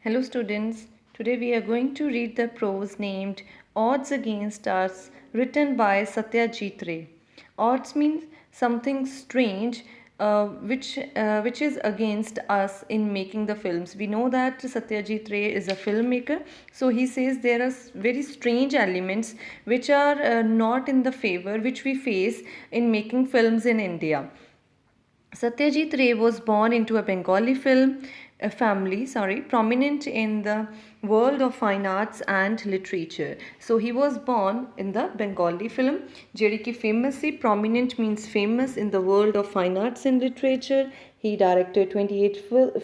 Hello students, today we are going to read the prose named Odds Against Us written by Satyajit Ray. Odds means something strange which is against us in making the films. We know that Satyajit Ray is a filmmaker, so he says there are very strange elements which are not in the favor which we face in making films in India. Satyajit Ray was born into a Bengali film family, prominent in the world of fine arts and literature. So he was born in the Bengali film, ਜਿਹੜੀ ਕਿ famous C. Prominent means famous in the world of fine arts and literature. He directed 28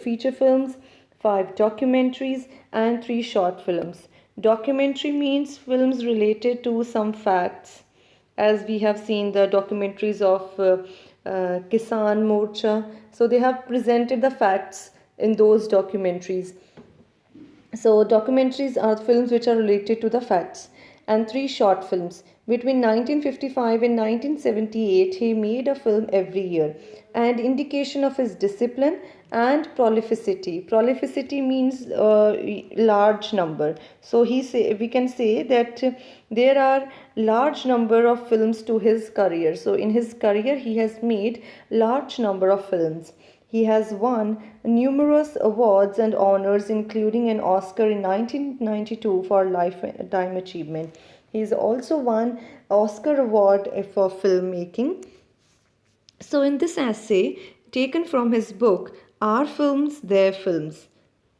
feature films, 5 documentaries, and 3 short films. Documentary means films related to some facts, as we have seen the documentaries of Kisan Morcha. So they have presented the facts in those documentaries. So documentaries are films which are related to the facts, and 3 short films. Between 1955 and 1978, he made a film every year, and indication of his discipline and prolificity. Prolificity means large number. So we can say that there are large number of films to his career. So in his career, he has made large number of films. He has won numerous awards and honors, including an Oscar in 1992 for Lifetime Achievement. He has also won Oscar Award for filmmaking. So, in this essay, taken from his book, Our Films, Their Films.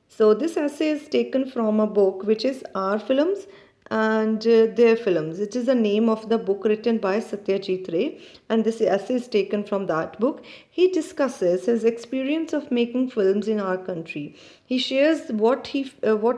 So, this essay is taken from a book which is Our Films and Their Films. It is the name of the book written by Satyajit Ray, and this essay is taken from that book. He discusses his experience of making films in our country. He shares what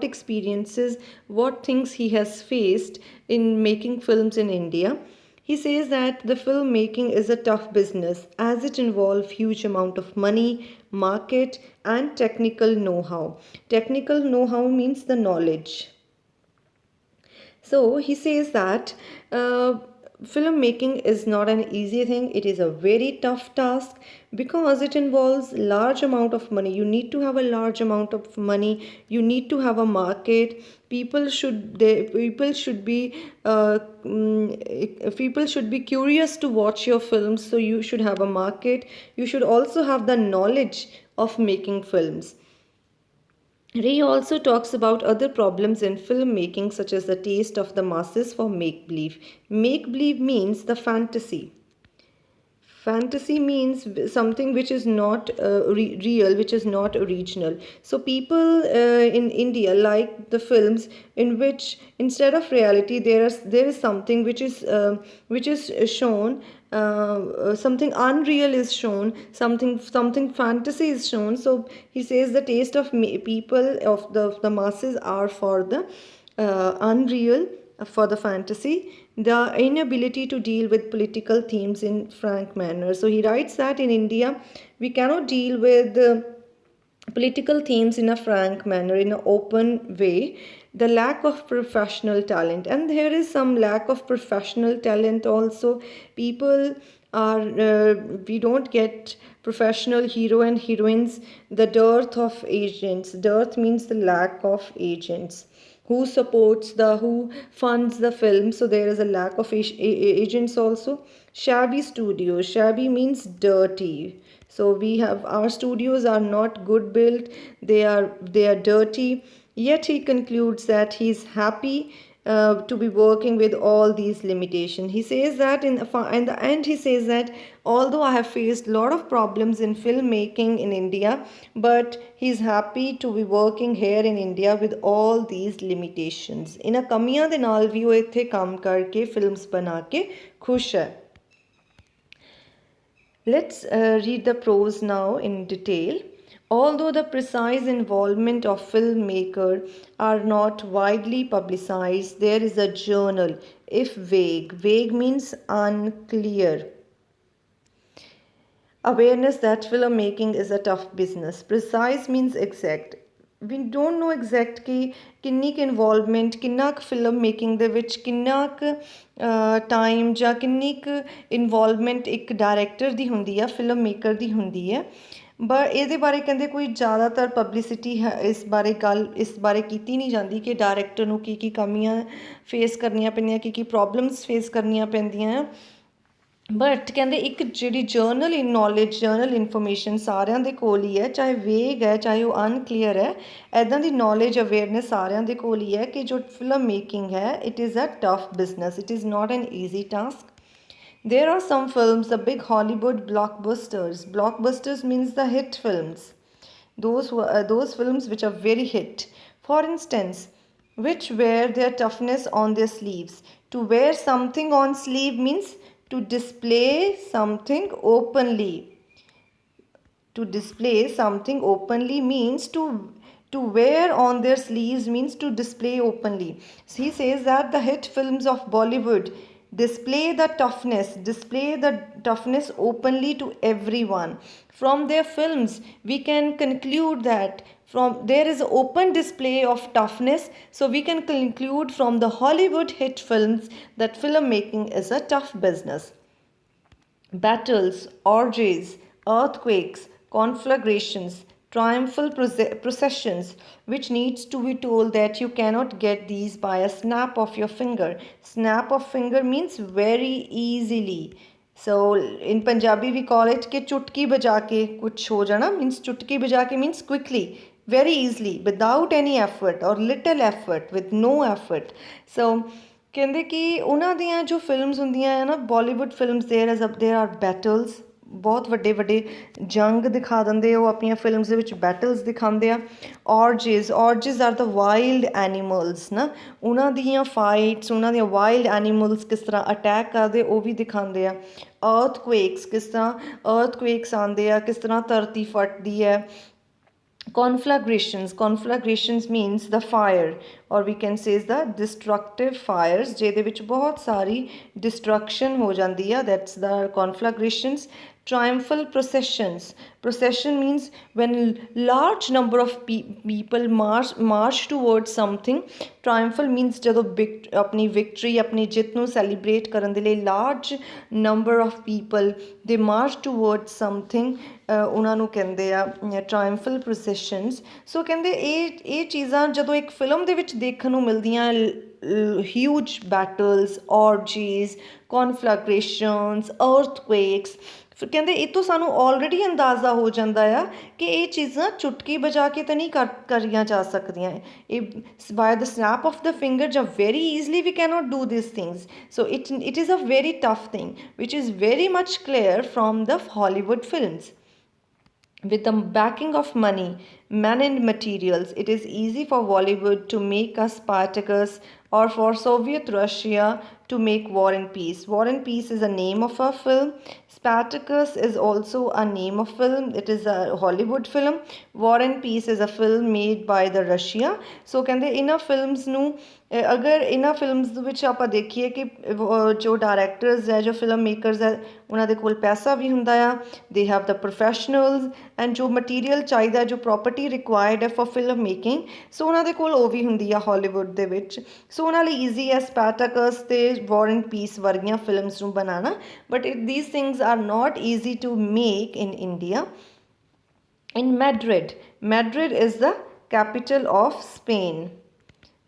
experiences, what things he has faced in making films in India. He says that the filmmaking is a tough business as it involves huge amount of money, market, and technical know-how. Technical know-how means the knowledge. So he says that filmmaking is not an easy thing. It is a very tough task because it involves large amount of money. You need to have a large amount of money. You need to have a market. People should be curious to watch your films. So you should have a market. You should also have the knowledge of making films. Ray also talks about other problems in filmmaking, such as the taste of the masses for make believe. Make believe means the fantasy. Fantasy means something which is not real, which is not original. So people in India like the films in which instead of reality there is something which is shown. Something unreal is shown, something fantasy is shown. So he says the taste of people of the masses are for the unreal, for the fantasy, the inability to deal with political themes in frank manner. So he writes that in India we cannot deal with political themes in a frank manner, in an open way. The lack of professional talent, and there is some lack of professional talent also. People are we don't get professional hero and heroines. The dearth of agents, dearth means the lack of agents who supports the who funds the film. So there is a lack of agents also. Shabby studios, shabby means dirty. So we have our studios are not good built, they are dirty. Yet he concludes that he's happy to be working with all these limitations. He says that in the end, he says that although I have faced a lot of problems in filmmaking in India, but he's happy to be working here in India with all these limitations. ਇਨ੍ਹਾਂ ਕਮੀਆਂ ਦੇ ਨਾਲ ਵੀ ਉਹ ਇੱਥੇ ਕੰਮ ਕਰਕੇ films ਬਣਾ ਕੇ ਖੁਸ਼ ਹੈ. Let's read the prose now in detail. Although the precise involvement of filmmaker are not widely publicized, there is a journal, if vague. Vague means unclear. Awareness that filmmaking is a tough business. Precise means exact. We don't know exact कि किन्नी क involvement किन्ना क film making they विच किन्ना क time ਜਾਂ ਕਿੰਨੀ ਕ involvement ਇੱਕ ਡਾਇਰੈਕਟਰ ਦੀ ਹੁੰਦੀ ਹੈ, ਫਿਲਮ ਮੇਕਰ ਦੀ ਹੁੰਦੀ ਹੈ. ਪਰ ਇਹਦੇ ਬਾਰੇ ਕਹਿੰਦੇ ਕੋਈ ਜ਼ਿਆਦਾਤਰ ਪਬਲਿਸਿਟੀ ਹੈ ਇਸ ਬਾਰੇ ਕੀਤੀ ਨਹੀਂ ਜਾਂਦੀ ਕਿ ਡਾਇਰੈਕਟਰ ਨੂੰ ਕੀ ਕਮੀਆਂ ਫੇਸ ਕਰਨੀਆਂ ਪੈਂਦੀਆਂ ਕੀ ਪ੍ਰੋਬਲਮਸ ਫੇਸ ਕਰਨੀਆਂ ਪੈਂਦੀਆਂ। ਬਟ ਕਹਿੰਦੇ ਇੱਕ ਜਿਹੜੀ ਜਰਨਲ ਨੌਲੇਜ ਜਰਨਲ ਇਨਫੋਰਮੇਸ਼ਨ ਸਾਰਿਆਂ ਦੇ ਕੋਲ ਹੀ ਹੈ, ਚਾਹੇ ਵੇਗ ਹੈ ਚਾਹੇ ਉਹ ਅਨਕਲੀਅਰ ਹੈ, ਇੱਦਾਂ ਦੀ ਨੌਲੇਜ ਅਵੇਅਰਨੈਸ ਸਾਰਿਆਂ ਦੇ ਕੋਲ ਹੀ ਹੈ ਕਿ ਜੋ ਫਿਲਮ ਮੇਕਿੰਗ ਹੈ it is a tough business, it is not an easy task. There are some films, the big Hollywood blockbusters. Blockbusters means the hit films. Those films which are very hit. For instance, which wear their toughness on their sleeves. To wear something on sleeve means to display something openly. To display something openly means to wear on their sleeves means to display openly. So he says that the hit films of Bollywood display the toughness openly to everyone. From their films we can conclude that from there is open display of toughness, so we can conclude from the Hollywood hit films that filmmaking is a tough business. Battles, orgies, earthquakes, conflagrations, triumphal processions, which needs to be told that you cannot get these by a snap of your finger. Snap of finger means very easily. So in Punjabi we call it कि चुटकी बजा के कुछ हो जाना, means चुटकी बजा के means quickly, very easily, without any effort or little effort, with no effort. So ਕਹਿੰਦੇ ਕਿ ਉਹਨਾਂ ਦੀਆਂ ਜੋ ਫਿਲਮਸ ਹੁੰਦੀਆਂ ਹੈ ਨਾ ਬਾਲੀਵੁੱਡ ਫਿਲਮਸ ਦੇਰ ਆਰ ਬੈਟਲਸ, ਬਹੁਤ ਵੱਡੇ ਜੰਗ ਦਿਖਾ ਦਿੰਦੇ ਉਹ ਆਪਣੀਆਂ ਫਿਲਮਸ ਦੇ ਵਿੱਚ ਬੈਟਲਸ ਦਿਖਾਉਂਦੇ ਆ। ਔਰਜਿਸ ਆਰ ਦਾ ਵਾਈਲਡ ਐਨੀਮਲਸ ਨਾ, ਉਹਨਾਂ ਦੀਆਂ ਫਾਈਟਸ, ਉਹਨਾਂ ਦੀਆਂ ਵਾਈਲਡ ਐਨੀਮਲਸ ਕਿਸ ਤਰ੍ਹਾਂ ਅਟੈਕ ਕਰਦੇ ਉਹ ਵੀ ਦਿਖਾਉਂਦੇ ਆ। ਅਰਥਕੁਏਕਸ, ਕਿਸ ਤਰ੍ਹਾਂ ਅਰਥਕੁਏਕਸ ਆਉਂਦੇ ਆ, ਕਿਸ ਤਰ੍ਹਾਂ ਧਰਤੀ ਫਟਦੀ ਹੈ। conflagrations means the fire, or we can say is the destructive fires ਜਿਹਦੇ ਵਿੱਚ ਬਹੁਤ ਸਾਰੀ destruction ਹੋ ਜਾਂਦੀ ਆ, that's the conflagrations. Triumphal procession means when large number of people march towards something. Triumphal means ਜਦੋਂ ਆਪਣੀ victory, ਆਪਣੀ ਜਿੱਤ ਨੂੰ celebrate ਕਰਨ ਦੇ ਲਈ large number of people they march towards something, ਉਹਨਾਂ ਨੂੰ ਕਹਿੰਦੇ ਆ triumphal processions. ਸੋ ਕਹਿੰਦੇ ਇਹ ਚੀਜ਼ਾਂ ਜਦੋਂ ਇੱਕ ਫਿਲਮ ਦੇ ਵਿੱਚ ਦੇਖਣ ਨੂੰ ਮਿਲਦੀਆਂ, huge battles, orgies, conflagrations, earthquakes, ਫਿਰ ਕਹਿੰਦੇ ਇਹ ਤੋਂ ਸਾਨੂੰ ਆਲਰੇਡੀ ਅੰਦਾਜ਼ਾ ਹੋ ਜਾਂਦਾ ਆ ਕਿ ਇਹ ਚੀਜ਼ਾਂ ਚੁਟਕੀ ਵਜਾ ਕੇ ਤਾਂ ਨਹੀਂ ਕਰੀਆਂ ਜਾ ਸਕਦੀਆਂ, ਇਹ by the snap of the finger ਜਾਂ very easily we cannot do this things. So it is a very tough thing which is very much clear from the Hollywood films. With the backing of money, men and materials, it is easy for Bollywood to make a Spartacus or for Soviet Russia to make War and Peace. War and Peace is a name of a film. Spartacus is also a name of film. It is a Hollywood film. War and Peace is a film made by the Russia. So ਕਹਿੰਦੇ ਇਹਨਾਂ films ਨੂੰ ਅਗਰ ਇਹਨਾਂ films ਦੇ ਵਿੱਚ ਆਪਾਂ ਦੇਖੀਏ ਕਿ ਜੋ ਡਾਇਰੈਕਟਰਸ ਹੈ, ਜੋ ਫਿਲਮ ਮੇਕਰਸ ਹੈ, ਉਹਨਾਂ ਦੇ ਕੋਲ ਪੈਸਾ ਵੀ ਹੁੰਦਾ ਆ, they have the professionals, and ਜੋ ਮਟੀਰੀਅਲ ਚਾਹੀਦਾ, ਜੋ ਪ੍ਰੋਪਰਟੀ ਰਿਕੁਆਇਰਡ ਹੈ ਫॉर ਫਿਲਮ ਮੇਕਿੰਗ, ਸੋ ਉਹਨਾਂ ਦੇ ਕੋਲ ਉਹ ਵੀ ਹੁੰਦੀ ਆ ਹਾਲੀਵੁੱਡ ਦੇ ਵਿੱਚ। ਸੋ ਉਹਨਾਂ ਲਈ ਈਜ਼ੀ ਹੈ ਸਪੈਟਾਕਸ ਅਤੇ ਵਾਰ ਐਂਡ ਪੀਸ ਵਰਗੀਆਂ ਫਿਲਮਸ ਨੂੰ ਬਣਾਉਣਾ, but these things are not easy to make in India. In Madrid is the capital of Spain.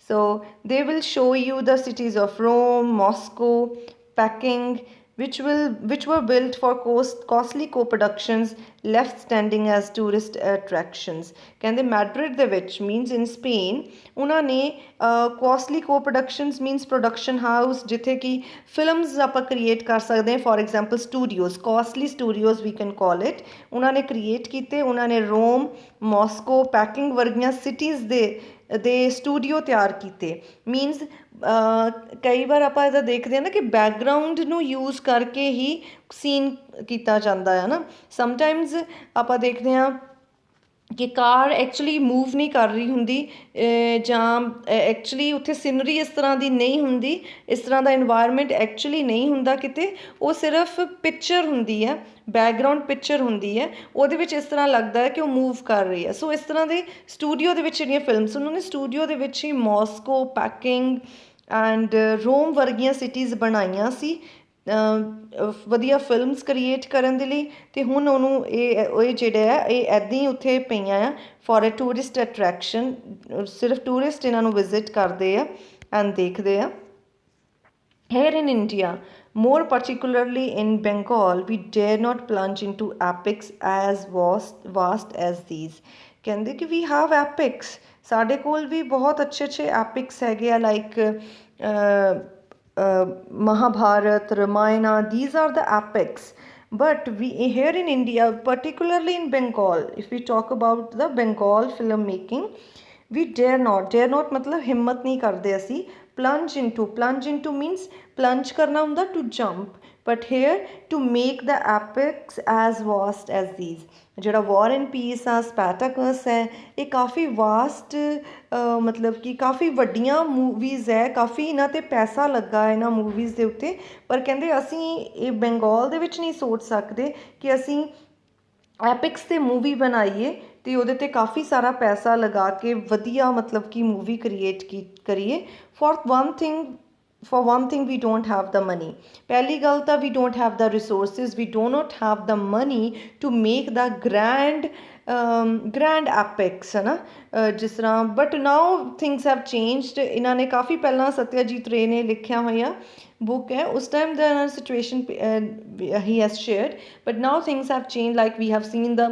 So they will show you the cities of Rome, Moscow, Peking, which were built for costly co-productions left standing as tourist attractions. ਕਹਿੰਦੇ Madrid ਦੇ ਵਿੱਚ means in Spain ਉਹਨਾਂ ਨੇ costly co-productions means production house ਜਿੱਥੇ ਕਿ films ਆਪਾਂ create ਕਰ ਸਕਦੇ ਹਾਂ। For example studios, costly studios we can call it, ਉਹਨਾਂ ਨੇ ਕ੍ਰੀਏਟ ਕੀਤੇ। ਉਹਨਾਂ ਨੇ ਰੋਮ, ਮੋਸਕੋ, ਪੈਕਿੰਗ ਵਰਗੀਆਂ ਸਿਟੀਜ਼ ਦੇ ਸਟੂਡੀਓ ਤਿਆਰ ਕੀਤੇ। ਮੀਨਸ ਕਈ ਵਾਰ ਆਪਾਂ ਇਹਦਾ ਦੇਖਦੇ ਹਾਂ ਨਾ ਕਿ ਬੈਕਗਰਾਊਂਡ ਨੂੰ ਯੂਜ਼ ਕਰਕੇ ਹੀ ਸੀਨ ਕੀਤਾ ਜਾਂਦਾ ਹੈ ਨਾ। ਸਮਟਾਈਮਜ਼ ਆਪਾਂ ਦੇਖਦੇ ਹਾਂ ਕਿ ਕਾਰ ਐਕਚੁਅਲੀ ਮੂਵ ਨਹੀਂ ਕਰ ਰਹੀ ਹੁੰਦੀ, ਜਾਂ ਐਕਚੁਅਲੀ ਉੱਥੇ ਸਿਨਰੀ ਇਸ ਤਰ੍ਹਾਂ ਦੀ ਨਹੀਂ ਹੁੰਦੀ, ਇਸ ਤਰ੍ਹਾਂ ਦਾ ਇਨਵਾਇਰਮੈਂਟ ਐਕਚੁਅਲੀ ਨਹੀਂ ਹੁੰਦਾ ਕਿਤੇ, ਉਹ ਸਿਰਫ ਪਿਕਚਰ ਹੁੰਦੀ ਹੈ, ਬੈਕਗਰਾਊਂਡ ਪਿਕਚਰ ਹੁੰਦੀ ਹੈ, ਉਹਦੇ ਵਿੱਚ ਇਸ ਤਰ੍ਹਾਂ ਲੱਗਦਾ ਹੈ ਕਿ ਉਹ ਮੂਵ ਕਰ ਰਹੀ ਹੈ। ਸੋ ਇਸ ਤਰ੍ਹਾਂ ਦੇ ਸਟੂਡੀਓ ਦੇ ਵਿੱਚ ਜਿਹੜੀਆਂ ਫਿਲਮਸ, ਉਹਨਾਂ ਨੇ ਸਟੂਡੀਓ ਦੇ ਵਿੱਚ ਹੀ ਮੋਸਕੋ, ਪੈਕਿੰਗ ਐਂਡ ਰੋਮ ਵਰਗੀਆਂ ਸਿਟੀਜ਼ ਬਣਾਈਆਂ ਸੀ ਵਧੀਆ ਫਿਲਮਸ ਕ੍ਰੀਏਟ ਕਰਨ ਦੇ ਲਈ। ਅਤੇ ਹੁਣ ਉਹਨੂੰ ਇਹ ਜਿਹੜਾ ਹੈ ਇਹ ਇੱਦਾਂ ਹੀ ਉੱਥੇ ਪਈਆਂ ਆ ਫੋਰ ਅ ਟੂਰਿਸਟ ਅਟਰੈਕਸ਼ਨ, ਸਿਰਫ ਟੂਰਿਸਟ ਇਹਨਾਂ ਨੂੰ ਵਿਜ਼ਿਟ ਕਰਦੇ ਆ ਐਂਡ ਦੇਖਦੇ ਆ। Here in India, more particularly in Bengal, we dare not plunge into epics as vast as these. ਕਹਿੰਦੇ ਕਿ we have epics, ਸਾਡੇ ਕੋਲ ਵੀ ਬਹੁਤ ਅੱਛੇ ਅੱਛੇ epics ਹੈਗੇ ਆ like Mahabharat, Ramayana, these are the epics. But we here in India, particularly in Bengal, if we talk about the Bengal filmmaking, we dare not मतलब हिम्मत नहीं करते ਅਸੀਂ plunge into means plunge करना ਹੁੰਦਾ to jump, but here to make the epics as vast as these। ਜਿਹੜਾ War and Peace ਆ, Spartacus ਹੈ, ਇਹ ਕਾਫੀ ਵਾਸਟ ਮਤਲਬ ਕਿ ਕਾਫੀ ਵੱਡੀਆਂ ਮੂਵੀਜ਼ ਹੈ, ਕਾਫੀ ਇਹਨਾਂ 'ਤੇ ਪੈਸਾ ਲੱਗਾ ਇਹਨਾਂ ਮੂਵੀਜ਼ ਦੇ ਉੱਤੇ। ਪਰ ਕਹਿੰਦੇ ਅਸੀਂ ਇਹ ਬੰਗਾਲ ਦੇ ਵਿੱਚ ਨਹੀਂ ਸੋਚ ਸਕਦੇ ਕਿ ਅਸੀਂ ਐਪਿਕਸ 'ਤੇ ਮੂਵੀ ਬਣਾਈਏ ਅਤੇ ਉਹਦੇ 'ਤੇ ਕਾਫੀ ਸਾਰਾ ਪੈਸਾ ਲਗਾ ਕੇ ਵਧੀਆ ਮਤਲਬ ਕਿ ਮੂਵੀ ਕ੍ਰੀਏਟ ਕਰੀਏ। For one thing we don't have the money। ਪਹਿਲੀ ਗੱਲ ਤਾਂ we don't have the resources, we do not have the money to make the grand epics ਹੈ ਨਾ ਜਿਸ ਤਰ੍ਹਾਂ। But now things have changed. ਇਹਨਾਂ ਨੇ ਕਾਫੀ ਪਹਿਲਾਂ ਸਤਿਆਜੀਤ ਰੇ ਨੇ ਲਿਖਿਆ ਹੋਇਆ book ਹੈ, ਉਸ time the situation he has shared, but now things have changed, like we have seen the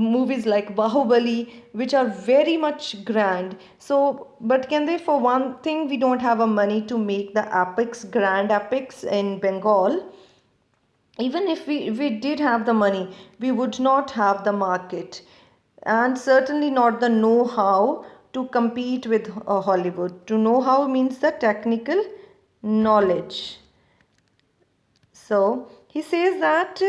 movies like Bahubali which are very much grand। So but ਕਹਿੰਦੇ for one thing we don't have a money to make the epics, grand epics in Bengal। Even if we did have the money, we would not have the market and certainly not the know-how to compete with Hollywood। To know-how means the technical knowledge। So he says that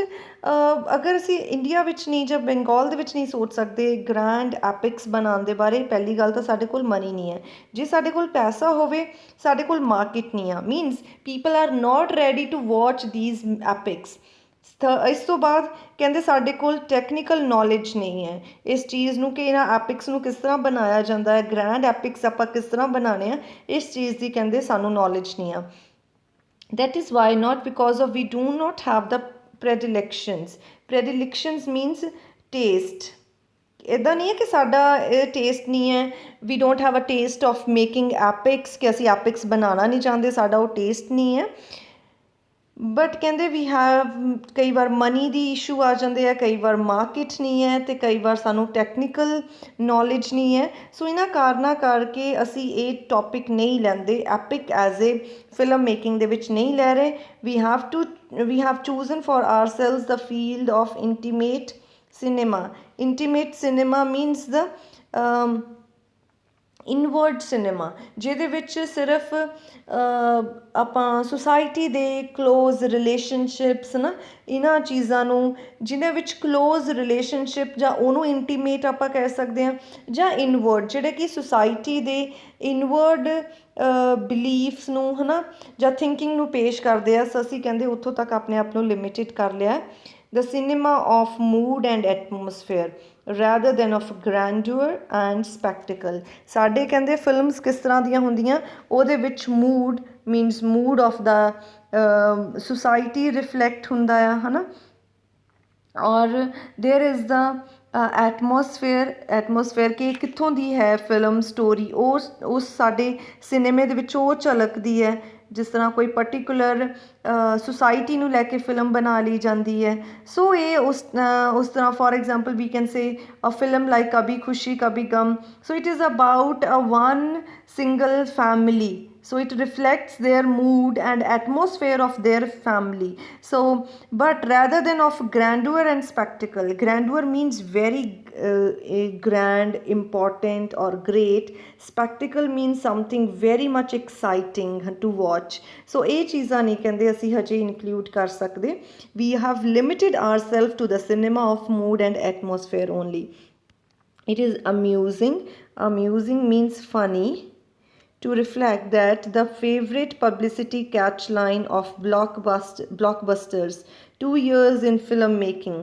ਅਗਰ ਅਸੀਂ India ਵਿੱਚ ਨਹੀਂ ਜਾਂ ਬੰਗਾਲ ਦੇ ਵਿੱਚ ਨਹੀਂ ਸੋਚ ਸਕਦੇ ਗ੍ਰੈਂਡ ਐਪਿਕਸ ਬਣਾਉਣ ਦੇ ਬਾਰੇ, ਪਹਿਲੀ ਗੱਲ ਤਾਂ ਸਾਡੇ ਕੋਲ ਮਨੀ ਨਹੀਂ ਹੈ। ਜੇ ਸਾਡੇ ਕੋਲ ਪੈਸਾ ਹੋਵੇ, ਸਾਡੇ ਕੋਲ ਮਾਰਕੀਟ ਨਹੀਂ ਆ, means people are not ready to watch these epics. ਇਸ ਤੋਂ ਬਾਅਦ ਕਹਿੰਦੇ ਸਾਡੇ ਕੋਲ ਟੈਕਨੀਕਲ ਨੌਲੇਜ ਨਹੀਂ ਹੈ ਇਸ ਚੀਜ਼ ਨੂੰ ਕਿ ਇਹਨਾਂ ਐਪਿਕਸ ਨੂੰ ਕਿਸ ਤਰ੍ਹਾਂ ਬਣਾਇਆ ਜਾਂਦਾ ਹੈ, ਗ੍ਰੈਂਡ ਐਪਿਕਸ ਆਪਾਂ ਕਿਸ ਤਰ੍ਹਾਂ ਬਣਾਉਣੇ ਆ, ਇਸ ਚੀਜ਼ ਦੀ ਕਹਿੰਦੇ ਸਾਨੂੰ ਨੌਲੇਜ ਨਹੀਂ ਆ। That is why, not because of we do not have the predilections means taste। ਇੱਦਾਂ ਨਹੀਂ ਹੈ ਕਿ ਸਾਡਾ ਇਹ ਟੇਸਟ ਨਹੀਂ ਹੈ, we don't have a taste of making epics, ਕਿ ਅਸੀਂ ਐਪਿਕਸ ਬਣਾਉਣਾ ਨਹੀਂ ਚਾਹੁੰਦੇ, ਸਾਡਾ ਉਹ ਟੇਸਟ ਨਹੀਂ ਹੈ। ਬਟ ਕਹਿੰਦੇ ਵੀ ਹੈਵ ਕਈ ਵਾਰ ਮਨੀ ਦੀ ਇਸ਼ੂ ਆ ਜਾਂਦੇ ਆ, ਕਈ ਵਾਰ ਮਾਰਕੀਟ ਨਹੀਂ ਹੈ ਅਤੇ ਕਈ ਵਾਰ ਸਾਨੂੰ ਟੈਕਨੀਕਲ ਨੌਲੇਜ ਨਹੀਂ ਹੈ। ਸੋ ਇਹਨਾਂ ਕਾਰਨਾਂ ਕਰਕੇ ਅਸੀਂ ਇਹ ਟੋਪਿਕ ਨਹੀਂ ਲੈਂਦੇ, epic as a film making ਦੇ ਵਿੱਚ ਨਹੀਂ ਲੈ ਰਹੇ। We have chosen for ourselves the field of intimate cinema. Intimate cinema means the inward cinema, ਜਿਹਦੇ ਵਿੱਚ ਸਿਰਫ ਆਪਾਂ ਸੁਸਾਇਟੀ ਦੇ ਕਲੋਜ਼ ਰਿਲੇਸ਼ਨਸ਼ਿਪਸ ਨਾ, ਇਹਨਾਂ ਚੀਜ਼ਾਂ ਨੂੰ ਜਿਹਦੇ ਵਿੱਚ ਕਲੋਜ਼ ਰਿਲੇਸ਼ਨਸ਼ਿਪ ਜਾਂ ਉਹਨੂੰ ਇੰਟੀਮੇਟ ਆਪਾਂ ਕਹਿ ਸਕਦੇ ਹਾਂ, ਜਾਂ ਇਨਵਰਡ ਜਿਹੜੇ ਕਿ ਸੁਸਾਇਟੀ ਦੇ ਇਨਵਰਡ ਬਿਲੀਫਸ ਨੂੰ ਹੈ ਨਾ ਜਾਂ ਥਿੰਕਿੰਗ ਨੂੰ ਪੇਸ਼ ਕਰਦੇ ਆ। ਸੋ ਅਸੀਂ ਕਹਿੰਦੇ ਉੱਥੋਂ ਤੱਕ ਆਪਣੇ ਆਪ ਨੂੰ ਲਿਮਿਟਿਡ ਕਰ ਲਿਆ। The cinema of mood and atmosphere rather than of grandeur and spectacle। ਸਾਡੇ ਕਹਿੰਦੇ ਫਿਲਮਸ ਕਿਸ ਤਰ੍ਹਾਂ ਦੀਆਂ ਹੁੰਦੀਆਂ, ਉਹਦੇ ਵਿੱਚ ਮੂਡ ਮੀਨਸ ਮੂਡ ਆਫ ਦਾ ਸੁਸਾਇਟੀ ਰਿਫਲੈਕਟ ਹੁੰਦਾ ਆ ਹੈ ਨਾ, ਔਰ ਦੇਰ ਇਜ਼ ਦਾ ਐਟਮੋਸਫੇਅਰ ਕਿ ਕਿੱਥੋਂ ਦੀ ਹੈ ਫਿਲਮ ਸਟੋਰੀ, ਉਸ ਸਾਡੇ ਸਿਨੇਮੇ ਦੇ ਵਿੱਚ ਉਹ ਝਲਕਦੀ ਹੈ। ਜਿਸ ਤਰ੍ਹਾਂ ਕੋਈ ਪਰਟੀਕੂਲਰ ਸੁਸਾਇਟੀ ਨੂੰ ਲੈ ਕੇ ਫਿਲਮ ਬਣਾ ਲਈ ਜਾਂਦੀ ਹੈ। ਸੋ ਇਹ ਉਸ ਤਰ੍ਹਾਂ for example we can say a film like Kabhi Khushi Kabhi Gham. So it is about a one single family, so it reflects their mood and atmosphere of their family। So but rather than of grandeur and spectacle, grandeur means very grand, important or great, spectacle means something very much exciting to watch। So ਇਹ ਚੀਜ਼ਾਂ ਨਹੀਂ ਕਹਿੰਦੇ ਅਸੀਂ ਹਜੇ include ਕਰ ਸਕਦੇ। we have limited ourselves to the cinema of mood and atmosphere only। it is amusing means funny, to reflect that the favorite publicity catchline of blockbusters 2 years in filmmaking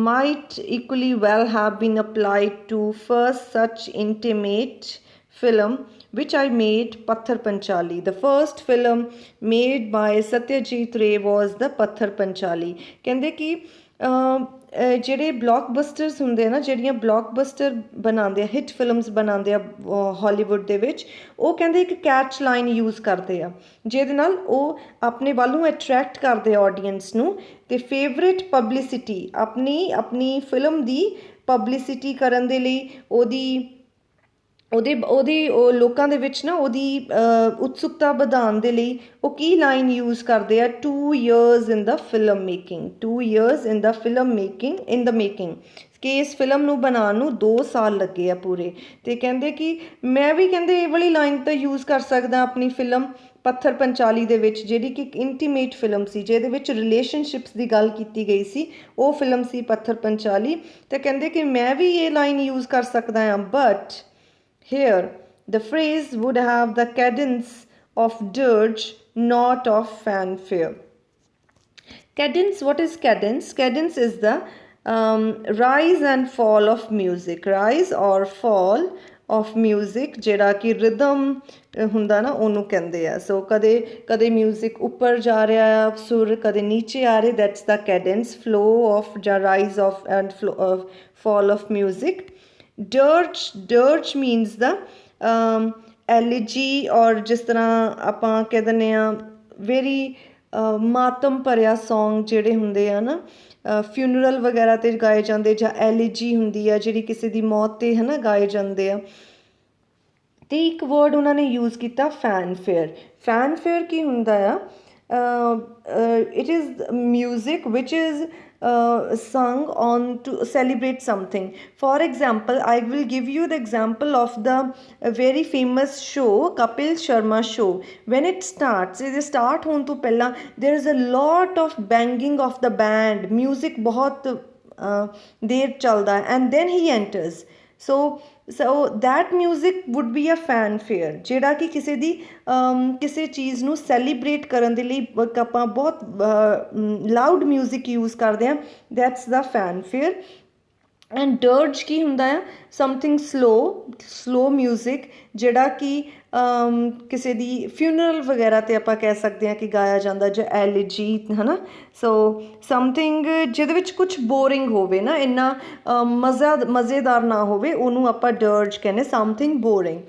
might equally well have been applied to first such intimate film which I made, Patthar Panchali. The first film made by Satyajit Ray was the Patthar Panchali. ਕਹਿੰਦੇ ਕਿ ਜਿਹੜੇ ਬਲੌਕਬਸਟਰਸ ਹੁੰਦੇ ਆ ਨਾ, ਜਿਹੜੀਆਂ blockbuster ਬਣਾਉਂਦੇ ਆ, hit films ਬਣਾਉਂਦੇ ਆ ਹਾਲੀਵੁੱਡ ਦੇ ਵਿੱਚ, ਉਹ ਕਹਿੰਦੇ ਇੱਕ ਕੈਚ ਲਾਈਨ ਯੂਜ਼ ਕਰਦੇ ਆ ਜਿਹਦੇ ਨਾਲ ਉਹ ਆਪਣੇ ਵੱਲ ਨੂੰ ਅਟਰੈਕਟ ਕਰਦੇ ਆ ਆਡੀਅנס ਨੂੰ, ਅਤੇ ਫੇਵਰੇਟ ਪਬਲਿਸਿਟੀ ਆਪਣੀ ਫਿਲਮ ਦੀ ਪਬਲਿਸਿਟੀ ਕਰਨ ਦੇ ਲਈ ਉਹਦੀ ਲੋਕਾਂ ਦੇ ਵਿੱਚ ਨਾ ਉਹਦੀ ਉਤਸੁਕਤਾ ਵਧਾਉਣ ਦੇ ਲਈ ਉਹ ਕੀ ਲਾਈਨ ਯੂਜ਼ ਕਰਦੇ ਆ, 2 years in the film making, 2 years in the film making, in the making, ਕਿ ਇਸ ਫਿਲਮ ਨੂੰ ਬਣਾਉਣ ਨੂੰ 2 ਸਾਲ ਲੱਗੇ ਆ ਪੂਰੇ। ਅਤੇ ਕਹਿੰਦੇ ਕਿ ਮੈਂ ਵੀ ਕਹਿੰਦੇ ਇਹ ਵਾਲੀ ਲਾਈਨ ਤਾਂ ਯੂਜ਼ ਕਰ ਸਕਦਾ ਆਪਣੀ ਫਿਲਮ ਪੱਥਰ ਪੰਚਾਲੀ ਦੇ ਵਿੱਚ, ਜਿਹੜੀ ਕਿ ਇੱਕ ਇੰਟੀਮੇਟ ਫਿਲਮ ਸੀ ਜਿਹਦੇ ਵਿੱਚ ਰਿਲੇਸ਼ਨਸ਼ਿਪਸ ਦੀ ਗੱਲ ਕੀਤੀ ਗਈ ਸੀ, ਉਹ ਫਿਲਮ ਸੀ ਪੱਥਰ ਪੰਚਾਲੀ। ਅਤੇ ਕਹਿੰਦੇ ਕਿ ਮੈਂ ਵੀ ਇਹ ਲਾਈਨ ਯੂਜ਼ ਕਰ ਸਕਦਾ ਹਾਂ, but here the phrase would have the cadence of dirge, not of fanfare. Cadence, what is cadence? Cadence is the rise and fall of music, rise or fall of music, ਜਿਹੜਾ ਕਿ rhythm ਹੁੰਦਾ ਨਾ ਉਹਨੂੰ ਕਹਿੰਦੇ ਆ। ਸੋ ਕਦੇ music ਉੱਪਰ ਜਾ ਰਿਹਾ ਆ ਸੁਰ, ਕਦੇ ਨੀਚੇ ਆ ਰਹੇ, that's the cadence, flow of ਜਾਂ rise of and fall of music. Dirge means the elegy, ਔਰ ਜਿਸ ਤਰ੍ਹਾਂ ਆਪਾਂ ਕਹਿ ਦਿੰਦੇ ਹਾਂ ਵੈਰੀ ਮਾਤਮ ਭਰਿਆ ਸੌਂਗ ਜਿਹੜੇ ਹੁੰਦੇ ਆ ਨਾ, ਫਿਊਨਰਲ ਵਗੈਰਾ 'ਤੇ ਗਾਏ ਜਾਂਦੇ, ਜਾਂ ਐਲੀਜੀ ਹੁੰਦੀ ਆ ਜਿਹੜੀ ਕਿਸੇ ਦੀ ਮੌਤ 'ਤੇ ਹੈ ਨਾ ਗਾਏ ਜਾਂਦੇ ਆ। ਅਤੇ ਇੱਕ ਵਰਡ ਉਹਨਾਂ ਨੇ ਯੂਜ਼ ਕੀਤਾ ਫੈਨਫੇਅਰ। ਫੈਨਫੇਅਰ ਕੀ ਹੁੰਦਾ ਆ? It is music which is sung on to celebrate something. For example, I will give you the example of the very famous show Kapil Sharma show. When it starts, it start होने तो पहला there is a lot of banging of the band, music बहुत देर चलता है, and then he enters. So that music would be a fanfare, ਜਿਹੜਾ ਕਿ ਕਿਸੇ ਚੀਜ਼ ਨੂੰ ਸੈਲੀਬ੍ਰੇਟ ਕਰਨ ਦੇ ਲਈ ਆਪਾਂ ਬਹੁਤ ਲਾਊਡ ਮਿਊਜ਼ਿਕ ਯੂਜ਼ ਕਰਦੇ ਹਾਂ, ਦੈਟਸ ਦਾ ਫੈਨਫੇਅਰ। ਐਂਡ ਡਰਜ ਕੀ ਹੁੰਦਾ ਆ? ਸਮਥਿੰਗ ਸਲੋ ਮਿਊਜ਼ਿਕ, ਜਿਹੜਾ ਕਿ ਕਿਸੇ ਦੀ ਫਿਊਨਰਲ ਵਗੈਰਾ 'ਤੇ ਆਪਾਂ ਕਹਿ ਸਕਦੇ ਹਾਂ ਕਿ ਗਾਇਆ ਜਾਂਦਾ, ਜਾਂ ਐਲੀਜੀ ਹੈ ਨਾ। ਸੋ ਸਮਥਿੰਗ ਜਿਹਦੇ ਵਿੱਚ ਕੁਛ ਬੋਰਿੰਗ ਹੋਵੇ ਨਾ, ਇੰਨਾ ਮਜ਼ੇਦਾਰ ਨਾ ਹੋਵੇ, ਉਹਨੂੰ ਆਪਾਂ ਡਰਜ ਕਹਿੰਦੇ, ਸਮਥਿੰਗ ਬੋਰਿੰਗ।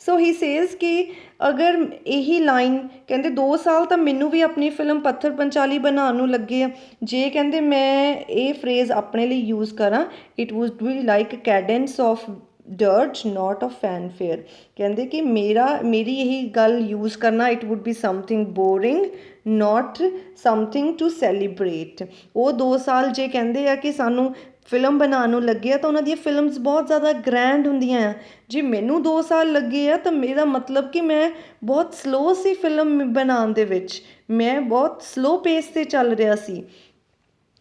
ਸੋ ਹੀ ਸੇਜ਼ ਕਿ ਅਗਰ ਇਹੀ ਲਾਈਨ ਕਹਿੰਦੇ 2 ਸਾਲ ਤਾਂ ਮੈਨੂੰ ਵੀ ਆਪਣੀ ਫਿਲਮ ਪੱਥਰ ਪੰਚਾਲੀ ਬਣਾਉਣ ਨੂੰ ਲੱਗੇ ਆ, ਜੇ ਕਹਿੰਦੇ ਮੈਂ ਇਹ ਫਰੇਜ਼ ਆਪਣੇ ਲਈ ਯੂਜ਼ ਕਰਾਂ, it would be like cadence of dirge, not of fanfare. ਕਹਿੰਦੇ ਕਿ ਮੇਰੀ ਇਹੀ ਗੱਲ ਯੂਜ਼ ਕਰਨਾ, it would be something boring, not something to celebrate. ਉਹ 2 ਸਾਲ ਜੇ ਕਹਿੰਦੇ ਆ ਕਿ ਸਾਨੂੰ ਫਿਲਮ ਬਣਾਉਣ ਨੂੰ ਲੱਗੇ ਆ, ਤਾਂ ਉਹਨਾਂ ਦੀਆਂ ਫਿਲਮਸ ਬਹੁਤ ਜ਼ਿਆਦਾ ਗ੍ਰੈਂਡ ਹੁੰਦੀਆਂ ਆ। ਜੇ ਮੈਨੂੰ 2 ਸਾਲ ਲੱਗੇ ਆ ਤਾਂ ਮੇਰਾ ਮਤਲਬ ਕਿ ਮੈਂ ਬਹੁਤ ਸਲੋ ਸੀ ਫਿਲਮ ਬਣਾਉਣ ਦੇ ਵਿੱਚ, ਮੈਂ ਬਹੁਤ ਸਲੋ ਪੇਸ 'ਤੇ ਚੱਲ ਰਿਹਾ ਸੀ।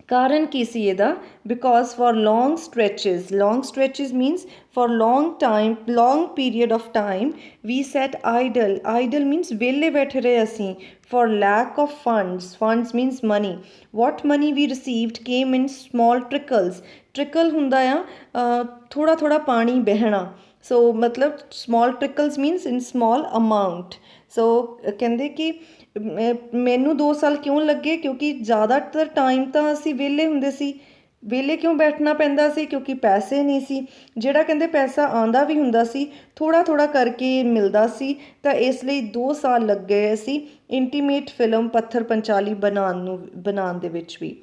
ਕਾਰਨ ਕੀ ਸੀ ਇਹਦਾ? Because for long stretches means for long period of time we sat idle means ਵਿਹਲੇ ਬੈਠੇ ਰਹੇ ਅਸੀਂ। For lack of funds means money, what money we received came in small trickle ਹੁੰਦਾ ਆ ਥੋੜ੍ਹਾ ਪਾਣੀ ਬਹਿਣਾ। ਸੋ ਮਤਲਬ small trickles means in small amount। ਸੋ ਕਹਿੰਦੇ ਕਿ ਮੈਨੂੰ 2 ਸਾਲ ਕਿਉਂ ਲੱਗੇ? ਕਿਉਂਕਿ ਜ਼ਿਆਦਾਤਰ ਟਾਈਮ ਤਾਂ ਅਸੀਂ ਵਿਹਲੇ ਹੁੰਦੇ ਸੀ। ਵਿਹਲੇ ਕਿਉਂ ਬੈਠਣਾ ਪੈਂਦਾ ਸੀ? ਕਿਉਂਕਿ ਪੈਸੇ ਨਹੀਂ ਸੀ। ਜਿਹੜਾ ਕਹਿੰਦੇ ਪੈਸਾ ਆਉਂਦਾ ਵੀ ਹੁੰਦਾ ਸੀ, ਥੋੜ੍ਹਾ ਕਰਕੇ ਮਿਲਦਾ ਸੀ, ਤਾਂ ਇਸ ਲਈ 2 ਸਾਲ ਲੱਗ ਗਏ ਸੀ ਇੰਟੀਮੇਟ ਫਿਲਮ ਪੱਥਰ ਪੰਚਾਲੀ ਬਣਾਉਣ ਦੇ ਵਿੱਚ ਵੀ।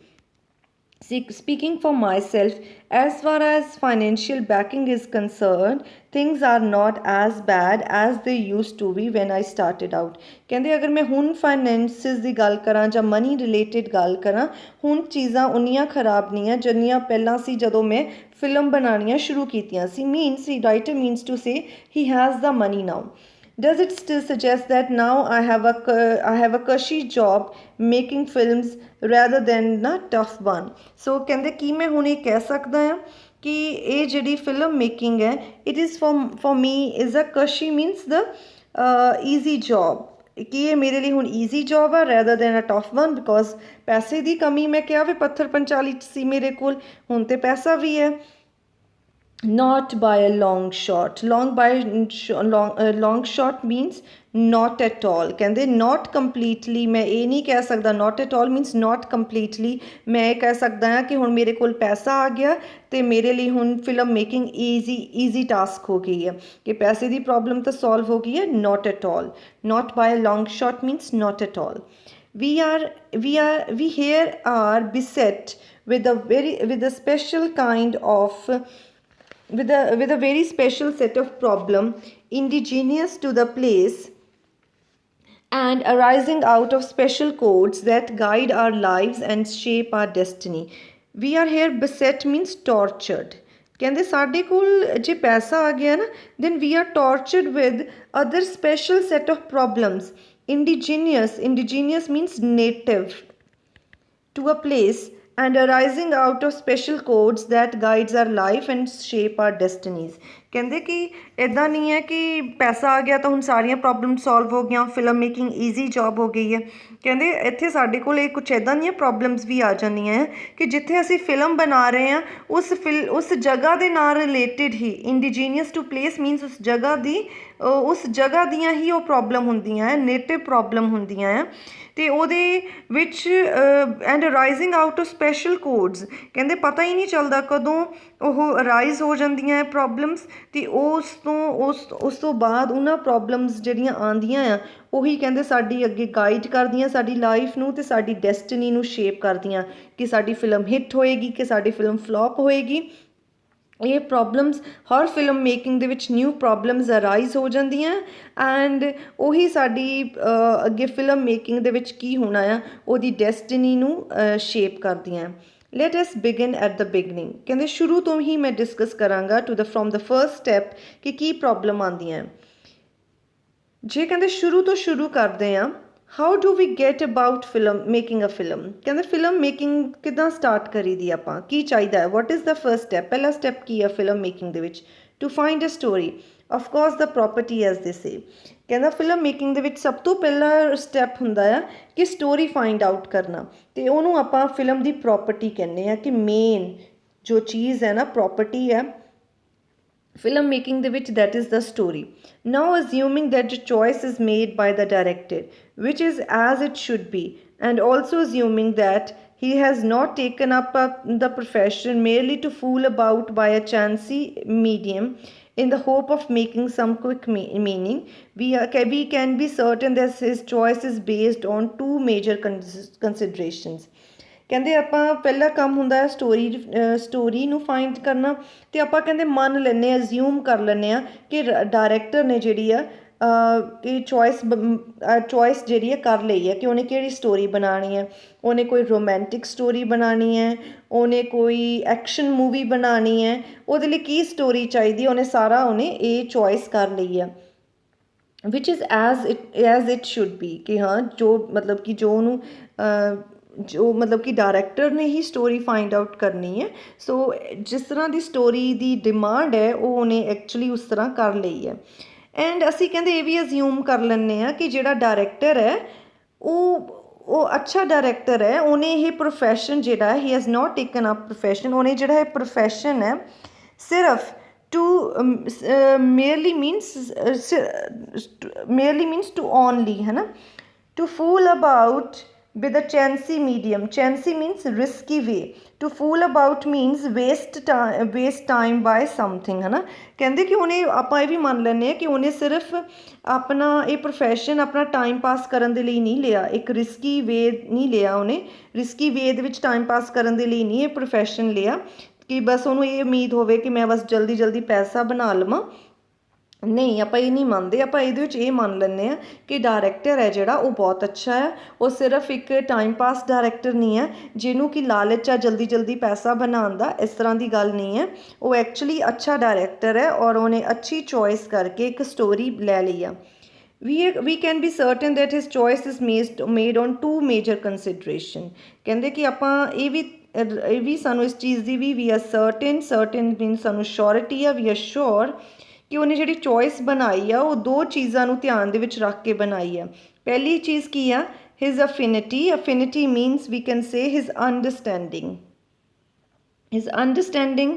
Speaking for myself, as far as financial backing is concerned, things are not as bad as they used to be when I started out. ਕਹਿੰਦੇ ਅਗਰ ਮੈਂ ਹੁਣ ਫਾਈਨੈਂਸਿਸ ਦੀ ਗੱਲ ਕਰਾਂ ਜਾਂ ਮਨੀ ਰਿਲੇਟਿਡ ਗੱਲ ਕਰਾਂ, ਹੁਣ ਚੀਜ਼ਾਂ ਉਨੀਆਂ ਖਰਾਬ ਨਹੀਂ ਆ ਜਿੰਨੀਆਂ ਪਹਿਲਾਂ ਸੀ ਜਦੋਂ ਮੈਂ ਫਿਲਮ ਬਣਾਉਣੀਆਂ ਸ਼ੁਰੂ ਕੀਤੀਆਂ ਸੀ। Writer means to say he has the money now. Does it still suggest that now I have a cushy job making films rather than a tough one? So ਕਹਿੰਦੇ ਕਿ ਮੈਂ ਹੁਣ ਇਹ ਕਹਿ ਸਕਦਾ ਹਾਂ ਕਿ ਇਹ ਜਿਹੜੀ ਫਿਲਮ ਮੇਕਿੰਗ ਹੈ, it is for me is a cushy means the easy job, ਕਿ ਇਹ ਮੇਰੇ ਲਈ ਹੁਣ ਈਜ਼ੀ ਜੋਬ ਆ rather than a tough one. Because ਪੈਸੇ ਦੀ ਕਮੀ, ਮੈਂ ਕਿਹਾ ਵੀ ਪੱਥਰ ਪੰਚਾਲੀ 'ਚ ਸੀ ਮੇਰੇ ਕੋਲ, ਹੁਣ ਤਾਂ ਪੈਸਾ ਵੀ ਹੈ। not by a long shot. Long shot means not at all. ਕਹਿੰਦੇ not completely, ਮੈਂ ਇਹ ਨਹੀਂ ਕਹਿ ਸਕਦਾ not at all means not completely. ਮੈਂ ਇਹ ਕਹਿ ਸਕਦਾ ਹਾਂ ਕਿ ਹੁਣ ਮੇਰੇ ਕੋਲ ਪੈਸਾ ਆ ਗਿਆ ਤੇ ਮੇਰੇ ਲਈ ਹੁਣ ਫਿਲਮ ਮੇਕਿੰਗ ਈਜ਼ੀ ਟਾਸਕ ਹੋ ਗਈ ਹੈ ਕਿ ਪੈਸੇ ਦੀ ਪ੍ਰੋਬਲਮ ਤਾਂ ਸੋਲਵ ਹੋ ਗਈ ਹੈ. not at all, not by a long shot means not at all. We here are beset with a special kind of with a very special set of problem indigenous to the place and arising out of special codes that guide our lives and shape our destiny. We are here beset means tortured. ਕਹਿੰਦੇ ਸਾਡੇ ਕੋਲ ਜੇ ਪੈਸਾ ਆ ਗਿਆ ਨਾ then we are tortured with other special set of problems. Indigenous means native to a place and arising out of special codes that guides our life and shape our destinies. ਕਹਿੰਦੇ ਕਿ ਇੱਦਾਂ ਨਹੀਂ ਹੈ ਕਿ ਪੈਸਾ ਆ ਗਿਆ ਤਾਂ ਹੁਣ ਸਾਰੀਆਂ ਪ੍ਰੋਬਲਮ ਸੋਲਵ ਹੋ ਗਈਆਂ, ਫਿਲਮ ਮੇਕਿੰਗ ਈਜ਼ੀ ਜੋਬ ਹੋ ਗਈ ਹੈ. ਕਹਿੰਦੇ ਇੱਥੇ ਸਾਡੇ ਕੋਲ ਇਹ ਕੁਛ ਇੱਦਾਂ ਦੀਆਂ ਪ੍ਰੋਬਲਮਸ ਵੀ ਆ ਜਾਂਦੀਆਂ ਹੈ ਕਿ ਜਿੱਥੇ ਅਸੀਂ ਫਿਲਮ ਬਣਾ ਰਹੇ ਹਾਂ ਉਸ ਜਗ੍ਹਾ ਦੇ ਨਾਲ ਰਿਲੇਟਿਡ ਹੀ ਇੰਡੀਜੀਨੀਅਸ ਟੂ ਪਲੇਸ ਮੀਨਸ ਉਸ ਜਗ੍ਹਾ ਦੀਆਂ ਹੀ ਉਹ ਪ੍ਰੋਬਲਮ ਹੁੰਦੀਆਂ ਹੈ, ਨੇਟਿਵ ਪ੍ਰੋਬਲਮ ਹੁੰਦੀਆਂ ਹੈ ਅਤੇ ਉਹਦੇ ਵਿੱਚ and arising out of special codes. ਕਹਿੰਦੇ ਪਤਾ ਹੀ ਨਹੀਂ ਚੱਲਦਾ ਕਦੋਂ ਉਹ ਅਰਾਈਜ਼ ਹੋ ਜਾਂਦੀਆਂ ਹੈ ਪ੍ਰੋਬਲਮਸ ਅਤੇ ਉਸ ਤੋਂ ਬਾਅਦ ਉਹਨਾਂ ਪ੍ਰੋਬਲਮਸ ਜਿਹੜੀਆਂ ਆਉਂਦੀਆਂ ਆ ਉਹੀ ਕਹਿੰਦੇ ਸਾਡੀ ਅੱਗੇ ਗਾਈਡ ਕਰਦੀਆਂ ਸਾਡੀ ਲਾਈਫ ਨੂੰ ਅਤੇ ਸਾਡੀ ਡੈਸਟਨੀ ਨੂੰ ਸ਼ੇਪ ਕਰਦੀਆਂ ਕਿ ਸਾਡੀ ਫਿਲਮ ਹਿੱਟ ਹੋਏਗੀ ਕਿ ਸਾਡੀ ਫਿਲਮ ਫਲੋਪ ਹੋਏਗੀ. ਇਹ ਪ੍ਰੋਬਲਮਸ ਹਰ ਫਿਲਮ ਮੇਕਿੰਗ ਦੇ ਵਿੱਚ ਨਿਊ ਪ੍ਰੋਬਲਮਸ ਅਰਾਈਜ਼ ਹੋ ਜਾਂਦੀਆਂ ਐਂਡ ਉਹੀ ਸਾਡੀ ਅੱਗੇ ਫਿਲਮ ਮੇਕਿੰਗ ਦੇ ਵਿੱਚ ਕੀ ਹੋਣਾ ਆ ਉਹਦੀ ਡੈਸਟਨੀ ਨੂੰ ਸ਼ੇਪ ਕਰਦੀਆਂ. Let us begin at the beginning. ਕਹਿੰਦੇ ਸ਼ੁਰੂ ਤੋਂ ਹੀ ਮੈਂ ਡਿਸਕਸ ਕਰਾਂਗਾ ਫਰੋਮ ਦ ਫਰਸਟ ਸਟੈਪ ਕਿ ਕੀ ਪ੍ਰੋਬਲਮ ਆਉਂਦੀਆਂ. ਜੇ ਕਹਿੰਦੇ ਸ਼ੁਰੂ ਤੋਂ ਸ਼ੁਰੂ ਕਰਦੇ ਹਾਂ how do we get about making a film. ਕਹਿੰਦੇ ਫਿਲਮ ਮੇਕਿੰਗ ਕਿੱਦਾਂ ਸਟਾਰਟ ਕਰੀ ਦੀ ਆਪਾਂ, ਕੀ ਚਾਹੀਦਾ ਹੈ, what is the first step. ਪਹਿਲਾ ਸਟੈਪ ਕੀ ਆ ਫਿਲਮ ਮੇਕਿੰਗ ਦੇ ਵਿੱਚ to find a story. Of course the property as they say. ਕਹਿੰਦਾ ਫਿਲਮ ਮੇਕਿੰਗ ਦੇ ਵਿੱਚ ਸਭ ਤੋਂ ਪਹਿਲਾ ਸਟੈਪ ਹੁੰਦਾ ਆ ਕਿ ਸਟੋਰੀ ਫਾਈਂਡ ਆਊਟ ਕਰਨਾ ਅਤੇ ਉਹਨੂੰ ਆਪਾਂ ਫਿਲਮ ਦੀ ਪ੍ਰੋਪਰਟੀ ਕਹਿੰਦੇ ਹਾਂ ਕਿ ਮੇਨ ਜੋ ਚੀਜ਼ ਹੈ ਨਾ ਪ੍ਰੋਪਰਟੀ ਹੈ film making the which that is the story. Now assuming that the choice is made by the director which is as it should be and also assuming that he has not taken up the profession merely to fool about by a chancy medium in the hope of making some quick meaning, we can be certain that his choice is based on two major considerations. ਕਹਿੰਦੇ ਆਪਾਂ ਪਹਿਲਾ ਕੰਮ ਹੁੰਦਾ ਹੈ story ਨੂੰ find ਕਰਨਾ ਅਤੇ ਆਪਾਂ ਕਹਿੰਦੇ ਮੰਨ ਲੈਂਦੇ ਹਾਂ ਅਜ਼ਿਊਮ ਕਰ ਲੈਂਦੇ ਹਾਂ ਕਿ ਡਾਇਰੈਕਟਰ ਨੇ ਜਿਹੜੀ ਆ ਇਹ ਚੋਇਸ ਜਿਹੜੀ ਹੈ ਕਰ ਲਈ ਹੈ ਕਿ ਉਹਨੇ ਕਿਹੜੀ ਸਟੋਰੀ ਬਣਾਉਣੀ ਹੈ. ਉਹਨੇ ਕੋਈ ਰੋਮੈਂਟਿਕ ਸਟੋਰੀ ਬਣਾਉਣੀ ਹੈ, ਉਹਨੇ ਕੋਈ ਐਕਸ਼ਨ ਮੂਵੀ ਬਣਾਉਣੀ ਹੈ, ਉਹਦੇ ਲਈ ਕੀ ਸਟੋਰੀ ਚਾਹੀਦੀ ਉਹਨੇ ਸਾਰਾ ਇਹ ਚੋਇਸ ਕਰ ਲਈ ਹੈ which is as it should be ਕਿ ਹਾਂ ਜੋ ਮਤਲਬ ਕਿ ਜੋ ਉਹਨੂੰ ਜੋ ਮਤਲਬ ਕਿ ਡਾਇਰੈਕਟਰ ਨੇ ਹੀ ਸਟੋਰੀ ਫਾਈਂਡ ਆਊਟ ਕਰਨੀ ਹੈ. ਸੋ ਜਿਸ ਤਰ੍ਹਾਂ ਦੀ ਸਟੋਰੀ ਦੀ ਡਿਮਾਂਡ ਹੈ ਉਹ ਉਹਨੇ ਐਕਚੁਅਲੀ ਉਸ ਤਰ੍ਹਾਂ ਕਰ ਲਈ ਹੈ. ਐਂਡ ਅਸੀਂ ਕਹਿੰਦੇ ਇਹ ਵੀ ਅਜ਼ਿਊਮ ਕਰ ਲੈਂਦੇ ਹਾਂ ਕਿ ਜਿਹੜਾ ਡਾਇਰੈਕਟਰ ਹੈ ਉਹ ਅੱਛਾ ਡਾਇਰੈਕਟਰ ਹੈ. ਉਹਨੇ ਇਹ ਪ੍ਰੋਫੈਸ਼ਨ ਜਿਹੜਾ he has note taken up profession. ਉਹਨੇ ਜਿਹੜਾ ਇਹ ਪ੍ਰੋਫੈਸ਼ਨ ਹੈ ਸਿਰਫ to merely means to only है ना to fool about with a chancy medium. Chancy means risky way. To fool about means waste time by something है ना. ਕਹਿੰਦੇ ਕਿ ਉਹਨੇ ਆਪਾਂ ਇਹ ਵੀ ਮੰਨ ਲੈਂਦੇ ਹਾਂ ਕਿ ਉਹਨੇ ਸਿਰਫ ਆਪਣਾ ਇਹ ਪ੍ਰੋਫੈਸ਼ਨ ਆਪਣਾ ਟਾਈਮ ਪਾਸ ਕਰਨ ਦੇ ਲਈ ਨਹੀਂ ਲਿਆ, ਇੱਕ ਰਿਸਕੀ ਵੇ ਨਹੀਂ ਲਿਆ. ਉਹਨੇ ਰਿਸਕੀ ਵੇ ਦੇ ਵਿੱਚ ਟਾਈਮ ਪਾਸ ਕਰਨ ਦੇ ਲਈ ਨਹੀਂ ਇਹ ਪ੍ਰੋਫੈਸ਼ਨ ਲਿਆ ਕਿ ਬਸ ਉਹਨੂੰ ਇਹ ਉਮੀਦ ਹੋਵੇ ਕਿ ਮੈਂ ਬਸ ਜਲਦੀ ਪੈਸਾ ਬਣਾ ਲਵਾਂ. ਨਹੀਂ, ਆਪਾਂ ਇਹ ਨਹੀਂ ਮੰਨਦੇ. ਆਪਾਂ ਇਹਦੇ ਵਿੱਚ ਇਹ ਮੰਨ ਲੈਂਦੇ ਹਾਂ ਕਿ ਡਾਇਰੈਕਟਰ ਹੈ ਜਿਹੜਾ ਉਹ ਬਹੁਤ ਅੱਛਾ ਹੈ. ਉਹ ਸਿਰਫ ਇੱਕ ਟਾਈਮ ਪਾਸ ਡਾਇਰੈਕਟਰ ਨਹੀਂ ਹੈ ਜਿਹਨੂੰ ਕਿ ਲਾਲਚ ਆ ਜਲਦੀ ਪੈਸਾ ਬਣਾਉਣ ਦਾ. ਇਸ ਤਰ੍ਹਾਂ ਦੀ ਗੱਲ ਨਹੀਂ ਹੈ. ਉਹ ਐਕਚੁਅਲੀ ਅੱਛਾ ਡਾਇਰੈਕਟਰ ਹੈ ਔਰ ਉਹਨੇ ਅੱਛੀ ਚੋਇਸ ਕਰਕੇ ਇੱਕ ਸਟੋਰੀ ਲੈ ਲਈ ਆ. we can be certain that his choice is made on two major consideration. ਕਹਿੰਦੇ ਕਿ ਆਪਾਂ ਇਹ ਵੀ ਸਾਨੂੰ ਇਸ ਚੀਜ਼ ਦੀ ਵੀ ਆਰ ਸਰਟਨ ਮੀਨਸ ਸਾਨੂੰ ਸ਼ੋਰਿਟੀ ਆ, ਵੀ ਆਰ ਸ਼ੋਰ ਕਿ ਉਹਨੇ ਜਿਹੜੀ ਚੋਇਸ ਬਣਾਈ ਆ ਉਹ ਦੋ ਚੀਜ਼ਾਂ ਨੂੰ ਧਿਆਨ ਦੇ ਵਿੱਚ ਰੱਖ ਕੇ ਬਣਾਈ ਆ. ਪਹਿਲੀ ਚੀਜ਼ ਕੀ ਆ his affinity means we can say his understanding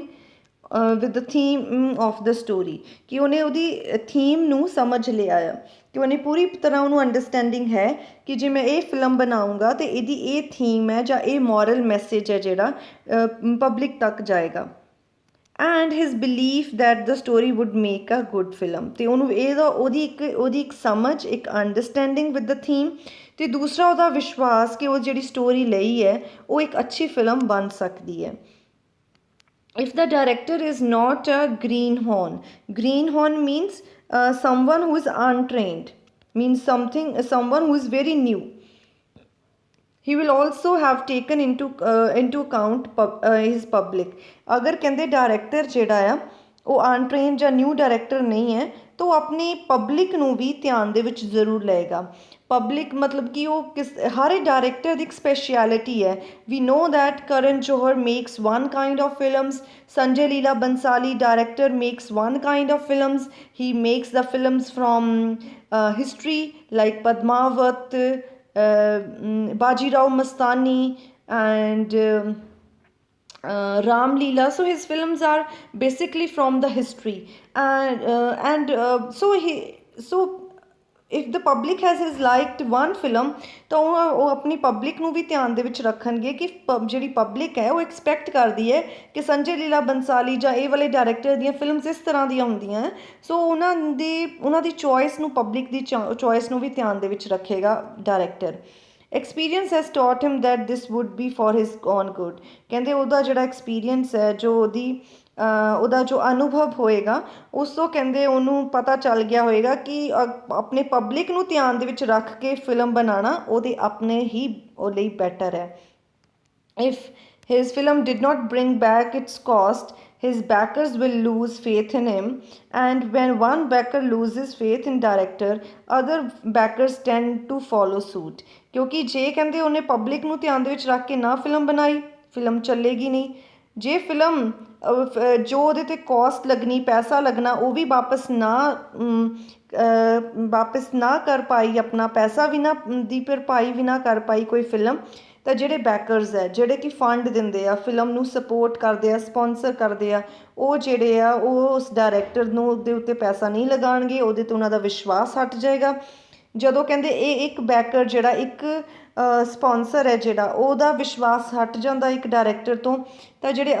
with the theme of the story, ਕਿ ਉਹਨੇ ਉਹਦੀ ਥੀਮ ਨੂੰ ਸਮਝ ਲਿਆ ਆ, ਕਿ ਉਹਨੇ ਪੂਰੀ ਤਰ੍ਹਾਂ ਉਹਨੂੰ ਅੰਡਰਸਟੈਂਡਿੰਗ ਹੈ ਕਿ ਜੇ ਮੈਂ ਇਹ ਫਿਲਮ ਬਣਾਉਂਗਾ ਤਾਂ ਇਹਦੀ ਇਹ ਥੀਮ ਹੈ ਜਾਂ ਇਹ ਮੋਰਲ ਮੈਸੇਜ ਹੈ ਜਿਹੜਾ ਪਬਲਿਕ ਤੱਕ ਜਾਏਗਾ। And his belief that the story would make a good film, ਅਤੇ ਉਹਨੂੰ ਇਹਦਾ ਉਹਦੀ ਇੱਕ ਸਮਝ, ਇੱਕ ਅੰਡਰਸਟੈਂਡਿੰਗ ਵਿਦ ਦ ਥੀਮ, ਅਤੇ ਦੂਸਰਾ ਉਹਦਾ ਵਿਸ਼ਵਾਸ ਕਿ ਉਹ ਜਿਹੜੀ ਸਟੋਰੀ ਲਈ ਹੈ ਉਹ ਇੱਕ ਅੱਛੀ ਫਿਲਮ ਬਣ ਸਕਦੀ ਹੈ। If the director is not a greenhorn means someone who is untrained, means someone who is very new. He will also have taken into account his public. अगर कहते डायरैक्टर ਜਿਹੜਾ ਆ ਉਹ ਅਨਟ੍ਰੇਨਡ ਜਾਂ ਨਿਊ ਡਾਇਰੈਕਟਰ ਨਹੀਂ ਹੈ ਤਾਂ ਉਹ ਆਪਣੀ ਪਬਲਿਕ ਨੂੰ ਵੀ ਧਿਆਨ ਦੇ ਵਿੱਚ ਜ਼ਰੂਰ ਲਏਗਾ। ਪਬਲਿਕ ਮਤਲਬ ਕਿ ਉਹ ਹਰ ਇੱਕ ਡਾਇਰੈਕਟਰ ਦੀ ਇੱਕ ਸਪੈਸ਼ਲਿਟੀ ਹੈ। ਵੀ know that Karan Johar makes one kind of films, Sanjay Leela Bhansali director makes one kind of films. He makes the films from history like Padmavat, Bajirao Mastani and Ram Leela. So his films are basically from the history, so if the public has liked one film ਤਾਂ ਉਹ ਆਪਣੀ public ਨੂੰ ਵੀ ਧਿਆਨ ਦੇ ਵਿੱਚ ਰੱਖਣਗੇ ਕਿ ਜਿਹੜੀ ਪਬਲਿਕ ਹੈ ਉਹ ਐਕਸਪੈਕਟ ਕਰਦੀ ਹੈ ਕਿ ਸੰਜੇ ਲੀਲਾ ਬੰਸਾਲੀ ਜਾਂ ਇਹ ਵਾਲੇ ਡਾਇਰੈਕਟਰ ਦੀਆਂ ਫਿਲਮਸ ਇਸ ਤਰ੍ਹਾਂ ਦੀਆਂ ਹੁੰਦੀਆਂ। ਸੋ ਉਹਨਾਂ ਦੀ ਚੋਇਸ ਨੂੰ, ਪਬਲਿਕ ਦੀ ਚੋਇਸ ਨੂੰ ਵੀ ਧਿਆਨ ਦੇ ਵਿੱਚ ਰੱਖੇਗਾ director. Experience has taught him that this would be for his own good. ਕਹਿੰਦੇ ਉਹਦਾ ਜਿਹੜਾ ਐਕਸਪੀਰੀਅੰਸ ਹੈ, ਜੋ ਉਹਦਾ ਜੋ ਅਨੁਭਵ ਹੋਏਗਾ, ਉਸ ਤੋਂ ਕਹਿੰਦੇ ਉਹਨੂੰ ਪਤਾ ਚੱਲ ਗਿਆ ਹੋਏਗਾ ਕਿ ਆਪਣੇ ਪਬਲਿਕ ਨੂੰ ਧਿਆਨ ਦੇ ਵਿੱਚ ਰੱਖ ਕੇ ਫਿਲਮ ਬਣਾਉਣਾ ਉਹਦੇ ਆਪਣੇ ਹੀ ਉਹ ਲਈ ਬੈਟਰ ਹੈ। If his film did not bring back it's cost, his backers will lose faith in him, and when one backer loses faith in director, other backers tend to follow suit। ਕਿਉਂਕਿ ਜੇ ਕਹਿੰਦੇ ਉਹਨੇ public ਨੂੰ ਧਿਆਨ ਦੇ ਵਿੱਚ ਰੱਖ ਕੇ ਨਾ ਫਿਲਮ ਬਣਾਈ, ਫਿਲਮ ਚੱਲੇਗੀ ਨਹੀਂ। ਜੇ ਫਿਲਮ ਜੋ ਉਹਦੇ 'ਤੇ ਕੋਸਟ ਲੱਗਣੀ, ਪੈਸਾ ਲੱਗਣਾ, ਉਹ ਵੀ ਵਾਪਸ ਨਾ ਕਰ ਪਾਈ, ਆਪਣਾ ਪੈਸਾ ਵੀ ਨਾ ਦੀ ਭਰਪਾਈ ਵੀ ਨਾ ਕਰ ਪਾਈ ਕੋਈ ਫਿਲਮ, ਤਾਂ ਜਿਹੜੇ ਬੈਕਰਸ ਹੈ, ਜਿਹੜੇ ਕਿ ਫੰਡ ਦਿੰਦੇ ਆ, ਫਿਲਮ ਨੂੰ ਸਪੋਰਟ ਕਰਦੇ ਆ, ਸਪੋਂਸਰ ਕਰਦੇ ਆ, ਉਹ ਜਿਹੜੇ ਆ ਉਹ ਉਸ ਡਾਇਰੈਕਟਰ ਨੂੰ ਉਹਦੇ ਉੱਤੇ ਪੈਸਾ ਨਹੀਂ ਲਗਾਉਣਗੇ, ਉਹਦੇ 'ਤੇ ਉਹਨਾਂ ਦਾ ਵਿਸ਼ਵਾਸ ਹਟ ਜਾਏਗਾ। ਜਦੋਂ ਕਹਿੰਦੇ ਇਹ ਇੱਕ ਬੈਕਰ ਜਿਹੜਾ ਇੱਕ ਸਪੋਂਸਰ ਹੈ, ਜਿਹੜਾ ਉਹਦਾ ਵਿਸ਼ਵਾਸ ਹਟ ਜਾਂਦਾ ਇੱਕ ਡਾਇਰੈਕਟਰ ਤੋਂ, ਤਾਂ ਜਿਹੜੇ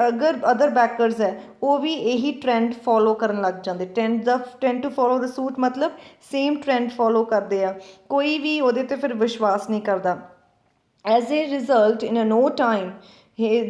ਅਦਰ ਬੈਕਰਸ ਹੈ ਉਹ ਵੀ ਇਹੀ ਟਰੈਂਡ ਫੋਲੋ ਕਰਨ ਲੱਗ ਜਾਂਦੇ। Tend to follow the suit ਮਤਲਬ ਸੇਮ ਟਰੈਂਡ ਫੋਲੋ ਕਰਦੇ ਆ, ਕੋਈ ਵੀ ਉਹਦੇ 'ਤੇ ਫਿਰ ਵਿਸ਼ਵਾਸ ਨਹੀਂ ਕਰਦਾ। As a result, in no time,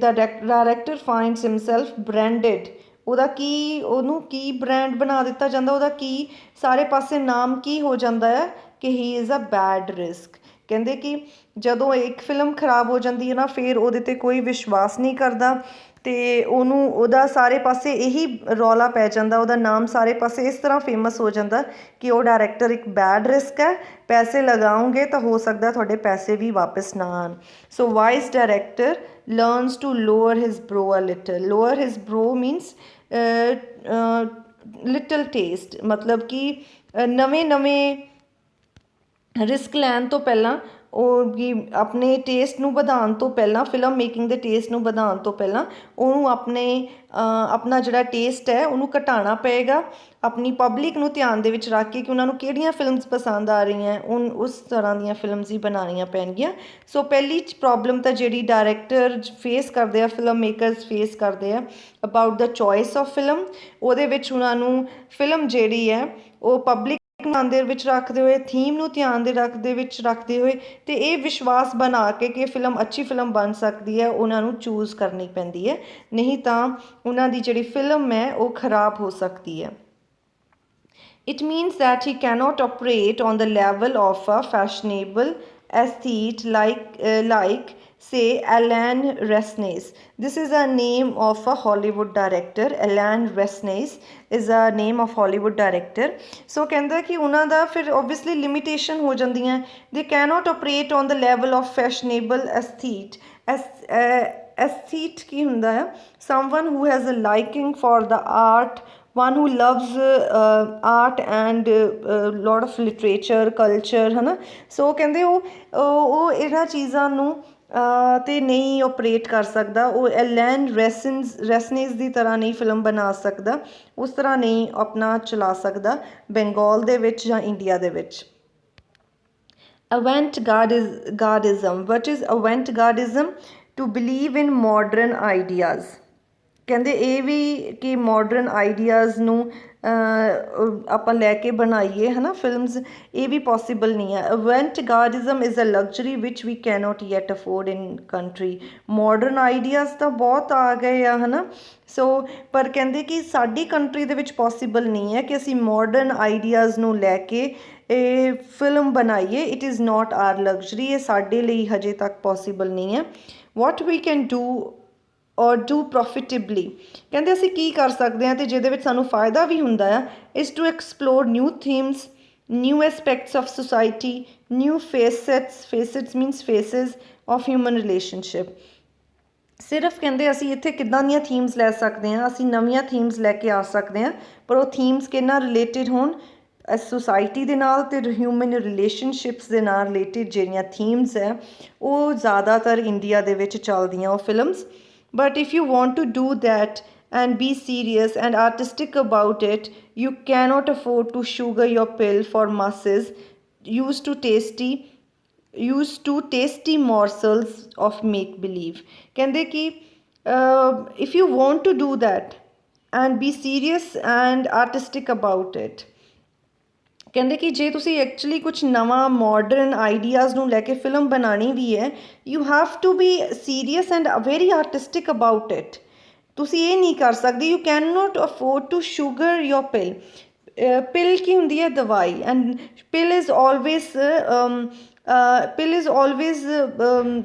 the director finds himself branded। ਉਹਨੂੰ ਕੀ ਬ੍ਰਾਂਡ ਬਣਾ ਦਿੱਤਾ ਜਾਂਦਾ, ਉਹਦਾ ਕੀ ਸਾਰੇ ਪਾਸੇ ਨਾਮ ਕੀ ਹੋ ਜਾਂਦਾ ਹੈ ਕਿ he is a bad risk. ਕਹਿੰਦੇ ਕਿ ਜਦੋਂ ਇੱਕ ਫਿਲਮ ਖਰਾਬ ਹੋ ਜਾਂਦੀ ਹੈ ਨਾ, ਫਿਰ ਉਹਦੇ 'ਤੇ ਕੋਈ ਵਿਸ਼ਵਾਸ ਨਹੀਂ ਕਰਦਾ, ਅਤੇ ਉਹਦਾ ਸਾਰੇ ਪਾਸੇ ਇਹੀ ਰੌਲਾ ਪੈ ਜਾਂਦਾ, ਉਹਦਾ ਨਾਮ ਸਾਰੇ ਪਾਸੇ ਇਸ ਤਰ੍ਹਾਂ ਫੇਮਸ ਹੋ ਜਾਂਦਾ ਕਿ ਉਹ ਡਾਇਰੈਕਟਰ ਇੱਕ ਬੈਡ ਰਿਸਕ ਹੈ, ਪੈਸੇ ਲਗਾਓਗੇ ਤਾਂ ਹੋ ਸਕਦਾ ਤੁਹਾਡੇ ਪੈਸੇ ਵੀ ਵਾਪਸ ਨਾ ਆਉਣ। So wise director learns to lower his brow a little. Lower his brow means little taste, ਮਤਲਬ ਕਿ ਨਵੇਂ ਰਿਸਕ ਲੈਣ ਤੋਂ ਪਹਿਲਾਂ, ਉਹ ਕਿ ਆਪਣੇ ਟੇਸਟ ਨੂੰ ਵਧਾਉਣ ਤੋਂ ਪਹਿਲਾਂ, ਫਿਲਮ ਮੇਕਿੰਗ ਦੇ ਟੇਸਟ ਨੂੰ ਵਧਾਉਣ ਤੋਂ ਪਹਿਲਾਂ ਉਹਨੂੰ ਆਪਣਾ ਜਿਹੜਾ ਟੇਸਟ ਹੈ ਉਹਨੂੰ ਘਟਾਉਣਾ ਪਏਗਾ, ਆਪਣੀ ਪਬਲਿਕ ਨੂੰ ਧਿਆਨ ਦੇ ਵਿੱਚ ਰੱਖ ਕੇ ਕਿ ਉਹਨਾਂ ਨੂੰ ਕਿਹੜੀਆਂ ਫਿਲਮਸ ਪਸੰਦ ਆ ਰਹੀਆਂ, ਉਸ ਤਰ੍ਹਾਂ ਦੀਆਂ ਫਿਲਮਸ ਹੀ ਬਣਾਉਣੀਆਂ ਪੈਣਗੀਆਂ। ਸੋ ਪਹਿਲੀ ਪ੍ਰੋਬਲਮ ਤਾਂ ਜਿਹੜੀ ਡਾਇਰੈਕਟਰ ਫੇਸ ਕਰਦੇ ਆ, ਫਿਲਮ ਮੇਕਰਸ ਫੇਸ ਕਰਦੇ ਆ about the choice of film, ਉਹਦੇ ਵਿੱਚ ਉਹਨਾਂ ਨੂੰ ਫਿਲਮ ਜਿਹੜੀ ਹੈ ਉਹ ਪਬਲਿਕ ਧਿਆਨ ਦੇ ਵਿੱਚ ਰੱਖਦੇ ਹੋਏ, ਥੀਮ ਨੂੰ ਧਿਆਨ ਦੇ ਵਿੱਚ ਰੱਖਦੇ ਹੋਏ, ਅਤੇ ਇਹ ਵਿਸ਼ਵਾਸ ਬਣਾ ਕੇ ਕਿ ਫਿਲਮ ਅੱਛੀ ਫਿਲਮ ਬਣ ਸਕਦੀ ਹੈ, ਉਹਨਾਂ ਨੂੰ ਚੂਜ਼ ਕਰਨੀ ਪੈਂਦੀ ਹੈ, ਨਹੀਂ ਤਾਂ ਉਹਨਾਂ ਦੀ ਜਿਹੜੀ ਫਿਲਮ ਹੈ ਉਹ ਖਰਾਬ ਹੋ ਸਕਦੀ ਹੈ। It means that he cannot operate on the level of a fashionable aesthete like say Alain Resnais. This is a name of a Hollywood director. Alain Resnais is a name of Hollywood director. So ਕਹਿੰਦਾ ਕਿ ਉਹਨਾਂ ਦਾ ਫਿਰ obviously limitation ਹੋ ਜਾਂਦੀਆਂ। They cannot operate on the level of fashionable aesthete. Aesthete ਕੀ ਹੁੰਦਾ ਹੈ? Someone who has a liking for the art, one who loves art and lot of literature, culture, ਹੈ ਨਾ। ਸੋ ਕਹਿੰਦੇ ਉਹ ਇਹਨਾਂ ਚੀਜ਼ਾਂ ਨੂੰ ਤੇ ਨਹੀਂ ਆਪਰੇਟ ਕਰ ਸਕਦਾ, ਉਹ ਐਲੈਨ ਰੈਸਨੇਸ ਦੀ ਤਰ੍ਹਾਂ ਨਹੀਂ ਫਿਲਮ ਬਣਾ ਸਕਦਾ, ਉਸ ਤਰ੍ਹਾਂ ਨਹੀਂ ਆਪਣਾ ਚਲਾ ਸਕਦਾ ਬੰਗਾਲ ਦੇ ਵਿੱਚ ਜਾਂ ਇੰਡੀਆ ਦੇ ਵਿੱਚ। Avant-gardism. What is avant-gardism? To believe in modern ideas. ਕਹਿੰਦੇ ਇਹ ਵੀ ਕਿ ਮਾਡਰਨ ਆਈਡੀਆਜ਼ ਨੂੰ ਆਪਾਂ ਲੈ ਕੇ ਬਣਾਈਏ ਹੈ ਨਾ ਫਿਲਮਸ, ਇਹ ਵੀ ਪੋਸੀਬਲ ਨਹੀਂ ਹੈ। Avant-gardism is a luxury which we cannot yet afford in country. Modern ideas ਤਾਂ ਬਹੁਤ ਆ ਗਏ ਆ ਹੈ ਨਾ, ਸੋ ਪਰ ਕਹਿੰਦੇ ਕਿ ਸਾਡੀ ਕੰਟਰੀ ਦੇ ਵਿੱਚ ਪੋਸੀਬਲ ਨਹੀਂ ਹੈ ਕਿ ਅਸੀਂ ਮਾਡਰਨ ਆਈਡੀਆਜ਼ ਨੂੰ ਲੈ ਕੇ ਇਹ ਫਿਲਮ ਬਣਾਈਏ। It is not our luxury, ਇਹ ਸਾਡੇ ਲਈ ਹਜੇ ਤੱਕ ਪੋਸੀਬਲ ਨਹੀਂ ਹੈ। What we can do or do profitably, ਕਹਿੰਦੇ ਅਸੀਂ ਕੀ ਕਰ ਸਕਦੇ ਹਾਂ ਅਤੇ ਜਿਹਦੇ ਵਿੱਚ ਸਾਨੂੰ ਫਾਇਦਾ ਵੀ ਹੁੰਦਾ ਆ, is to explore new themes, new aspects of society, new facets means faces of human relationship. ਸਿਰਫ ਕਹਿੰਦੇ ਅਸੀਂ ਇੱਥੇ ਕਿੱਦਾਂ ਦੀਆਂ ਥੀਮਸ ਲੈ ਸਕਦੇ ਹਾਂ, ਅਸੀਂ ਨਵੀਆਂ ਥੀਮਸ ਲੈ ਕੇ ਆ ਸਕਦੇ ਹਾਂ, ਪਰ ਉਹ ਥੀਮਸ ਕਿਹਨਾਂ ਰਿਲੇਟਿਡ ਹੋਣ, ਸੁਸਾਇਟੀ ਦੇ ਨਾਲ ਅਤੇ ਹਿਊਮਨ ਰਿਲੇਸ਼ਨਸ਼ਿਪਸ ਦੇ ਨਾਲ ਰਿਲੇਟਿਡ ਜਿਹੜੀਆਂ ਥੀਮਸ ਹੈ ਉਹ ਜ਼ਿਆਦਾਤਰ ਇੰਡੀਆ ਦੇ ਵਿੱਚ ਚੱਲਦੀਆਂ ਉਹ films. But if you want to do that and be serious and artistic about it, you cannot afford to sugar your pill for masses used to tasty morsels of make believe. ਕਹਿੰਦੇ ਕਿ if you want to do that and be serious and artistic about it, ਕਹਿੰਦੇ ਕਿ ਜੇ ਤੁਸੀਂ actually ਕੁਛ ਨਵਾਂ modern ideas ਨੂੰ ਲੈ ਕੇ ਫਿਲਮ ਬਣਾਉਣੀ ਵੀ ਹੈ, you have to be serious and very artistic about it. ਤੁਸੀਂ ਇਹ ਨਹੀਂ ਕਰ ਸਕਦੇ, you can not afford to sugar your pill. Pill ਕੀ ਹੁੰਦੀ ਹੈ? ਦਵਾਈ। And pill is always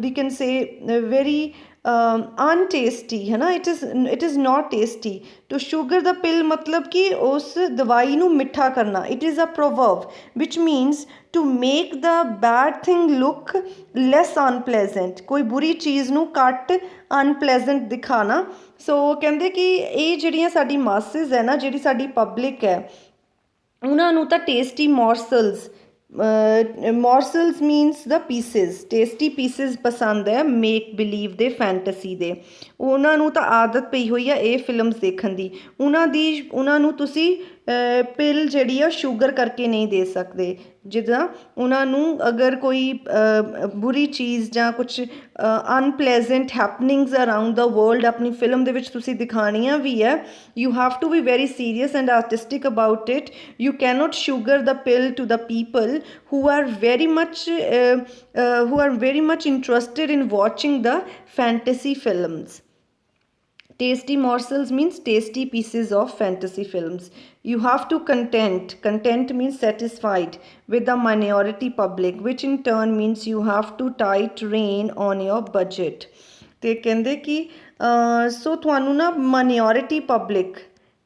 we can say very untasty ਹੈ ਨਾ, it is not tasty. To sugar the pill ਮਤਲਬ ਕਿ ਉਸ ਦਵਾਈ ਨੂੰ ਮਿੱਠਾ ਕਰਨਾ। It is a proverb which means to make the bad thing look ਲੈਸ ਅਨਪਲੈਜ਼ੈਂਟ, ਕੋਈ ਬੁਰੀ ਚੀਜ਼ ਨੂੰ ਘੱਟ ਅਨਪਲੈਜ਼ੈਂਟ ਦਿਖਾਣਾ। ਸੋ ਕਹਿੰਦੇ ਕਿ ਇਹ ਜਿਹੜੀਆਂ ਸਾਡੀ ਮਾਸਿਸ ਹੈ ਨਾ, ਜਿਹੜੀ ਸਾਡੀ ਪਬਲਿਕ ਹੈ, ਉਹਨਾਂ ਨੂੰ ਤਾਂ ਟੇਸਟੀ ਮੋਰਸਲਸ ਮੀਨਸ ਦਾ ਪੀਸਿਸ, ਟੇਸਟੀ ਪੀਸਿਸ ਪਸੰਦ ਹੈ ਮੇਕ ਬਿਲੀਵ ਦੇ, ਫੈਂਟਸੀ ਦੇ। ਉਹਨਾਂ ਨੂੰ ਤਾਂ ਆਦਤ ਪਈ ਹੋਈ ਆ ਇਹ ਫਿਲਮਸ ਦੇਖਣ ਦੀ। ਉਹਨਾਂ ਨੂੰ ਤੁਸੀਂ ਪਿਲ ਜਿਹੜੀ ਆ ਸ਼ੂਗਰ ਕਰਕੇ ਨਹੀਂ ਦੇ ਸਕਦੇ। ਜਿੱਦਾਂ ਉਹਨਾਂ ਨੂੰ ਅਗਰ ਕੋਈ ਬੁਰੀ ਚੀਜ਼ ਜਾਂ ਕੁਛ unpleasant happenings around the world ਆਪਣੀ ਫਿਲਮ ਦੇ ਵਿੱਚ ਤੁਸੀਂ ਦਿਖਾਉਣੀਆਂ ਵੀ ਹੈ, you have to be very serious and artistic about it. You cannot sugar the pill to the people who are very much interested in watching the fantasy films. Tasty morsels means tasty pieces of fantasy films. You have to content means satisfied with the minority public, which in turn means you have to tight rein on your budget. ਤੇ ਕਹਿੰਦੇ ਕਿ ਸੋ ਤੁਹਾਨੂੰ ਨਾ minority public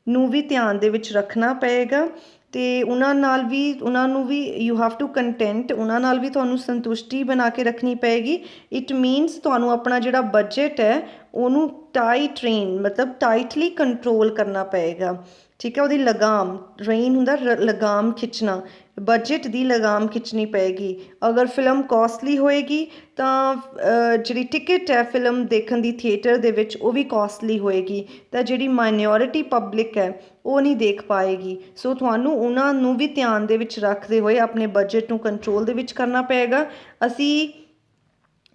ਨੂੰ ਵੀ ਧਿਆਨ ਦੇ ਵਿੱਚ ਰੱਖਣਾ ਪਏਗਾ, ਅਤੇ ਉਹਨਾਂ ਨੂੰ ਵੀ ਯੂ ਹੈਵ ਟੂ ਕੰਟੈਂਟ, ਉਹਨਾਂ ਨਾਲ ਵੀ ਤੁਹਾਨੂੰ ਸੰਤੁਸ਼ਟੀ ਬਣਾ ਕੇ ਰੱਖਣੀ ਪਏਗੀ। ਇਟ ਮੀਨਸ ਤੁਹਾਨੂੰ ਆਪਣਾ ਜਿਹੜਾ ਬਜਟ ਹੈ ਉਹਨੂੰ ਮਤਲਬ ਟਾਈਟਲੀ ਕੰਟਰੋਲ ਕਰਨਾ ਪਏਗਾ, ਠੀਕ ਹੈ। ਉਹਦੀ ਲਗਾਮ, ਰੇਨ ਹੁੰਦਾ ਲਗਾਮ ਖਿੱਚਣਾ, ਬਜਟ ਦੀ ਲਗਾਮ ਖਿੱਚਣੀ ਪਏਗੀ। ਅਗਰ ਫਿਲਮ ਕੋਸਟਲੀ ਹੋਏਗੀ ਤਾਂ ਜਿਹੜੀ ਟਿਕਟ ਹੈ ਫਿਲਮ ਦੇਖਣ ਦੀ ਥੀਏਟਰ ਦੇ ਵਿੱਚ ਉਹ ਵੀ ਕੋਸਟਲੀ ਹੋਏਗੀ, ਤਾਂ ਜਿਹੜੀ ਮਾਈਨੋਰਿਟੀ ਪਬਲਿਕ ਹੈ ਉਹ ਨਹੀਂ ਦੇਖ ਪਾਏਗੀ। ਸੋ ਤੁਹਾਨੂੰ ਉਹਨਾਂ ਨੂੰ ਵੀ ਧਿਆਨ ਦੇ ਵਿੱਚ ਰੱਖਦੇ ਹੋਏ ਆਪਣੇ ਬਜਟ ਨੂੰ ਕੰਟਰੋਲ ਦੇ ਵਿੱਚ ਕਰਨਾ ਪਏਗਾ। ਅਸੀਂ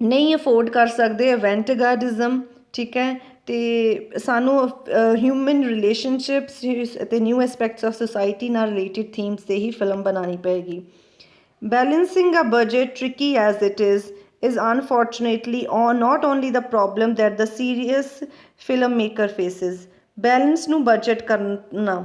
ਨਹੀਂ ਅਫੋਰਡ ਕਰ ਸਕਦੇ ਅਵੈਂਟ-ਗਾਰਡਿਜ਼ਮ, ਠੀਕ ਹੈ। ਅਤੇ ਸਾਨੂੰ ਹਿਊਮਨ ਰਿਲੇਸ਼ਨਸ਼ਿਪਸ ਅਤੇ ਨਿਊ ਐਸਪੈਕਟਸ ਆਫ ਸੁਸਾਇਟੀ ਨਾਲ ਰਿਲੇਟਿਡ ਥੀਮਸ 'ਤੇ ਹੀ ਫਿਲਮ ਬਣਾਉਣੀ ਪਏਗੀ। Balancing a budget tricky as it is unfortunately not only the problem that the serious filmmaker faces. Balance ਨੂੰ ਬਜਟ ਕਰਨਾ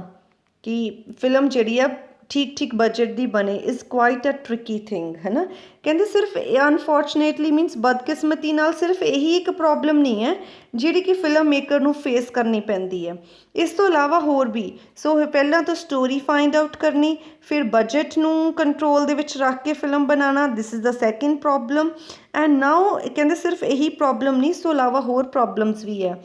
ਕਿ ਫਿਲਮ ਜਿਹੜੀ ਆ ਠੀਕ ਬਜਟ ਦੀ ਬਣੇ is quite a tricky thing, ਹੈ ਨਾ। ਕਹਿੰਦੇ ਸਿਰਫ ਅਨਫੋਰਚੂਨੇਟਲੀ ਮੀਨਸ ਬਦਕਿਸਮਤੀ ਨਾਲ ਸਿਰਫ ਇਹੀ ਇੱਕ ਪ੍ਰੋਬਲਮ ਨਹੀਂ ਹੈ ਜਿਹੜੀ ਕਿ ਫਿਲਮ ਮੇਕਰ ਨੂੰ ਫੇਸ ਕਰਨੀ ਪੈਂਦੀ ਹੈ, ਇਸ ਤੋਂ ਇਲਾਵਾ ਹੋਰ ਵੀ। ਸੋ ਪਹਿਲਾਂ ਤਾਂ ਸਟੋਰੀ ਫਾਈਂਡ ਆਊਟ ਕਰਨੀ, ਫਿਰ ਬਜਟ ਨੂੰ ਕੰਟਰੋਲ ਦੇ ਵਿੱਚ ਰੱਖ ਕੇ ਫਿਲਮ ਬਣਾਉਣਾ, this is the second problem. And now ਕਹਿੰਦੇ ਸਿਰਫ ਇਹੀ ਪ੍ਰੋਬਲਮ ਨਹੀਂ, ਇਸ ਤੋਂ ਇਲਾਵਾ ਹੋਰ ਪ੍ਰੋਬਲਮਸ ਵੀ ਹੈ।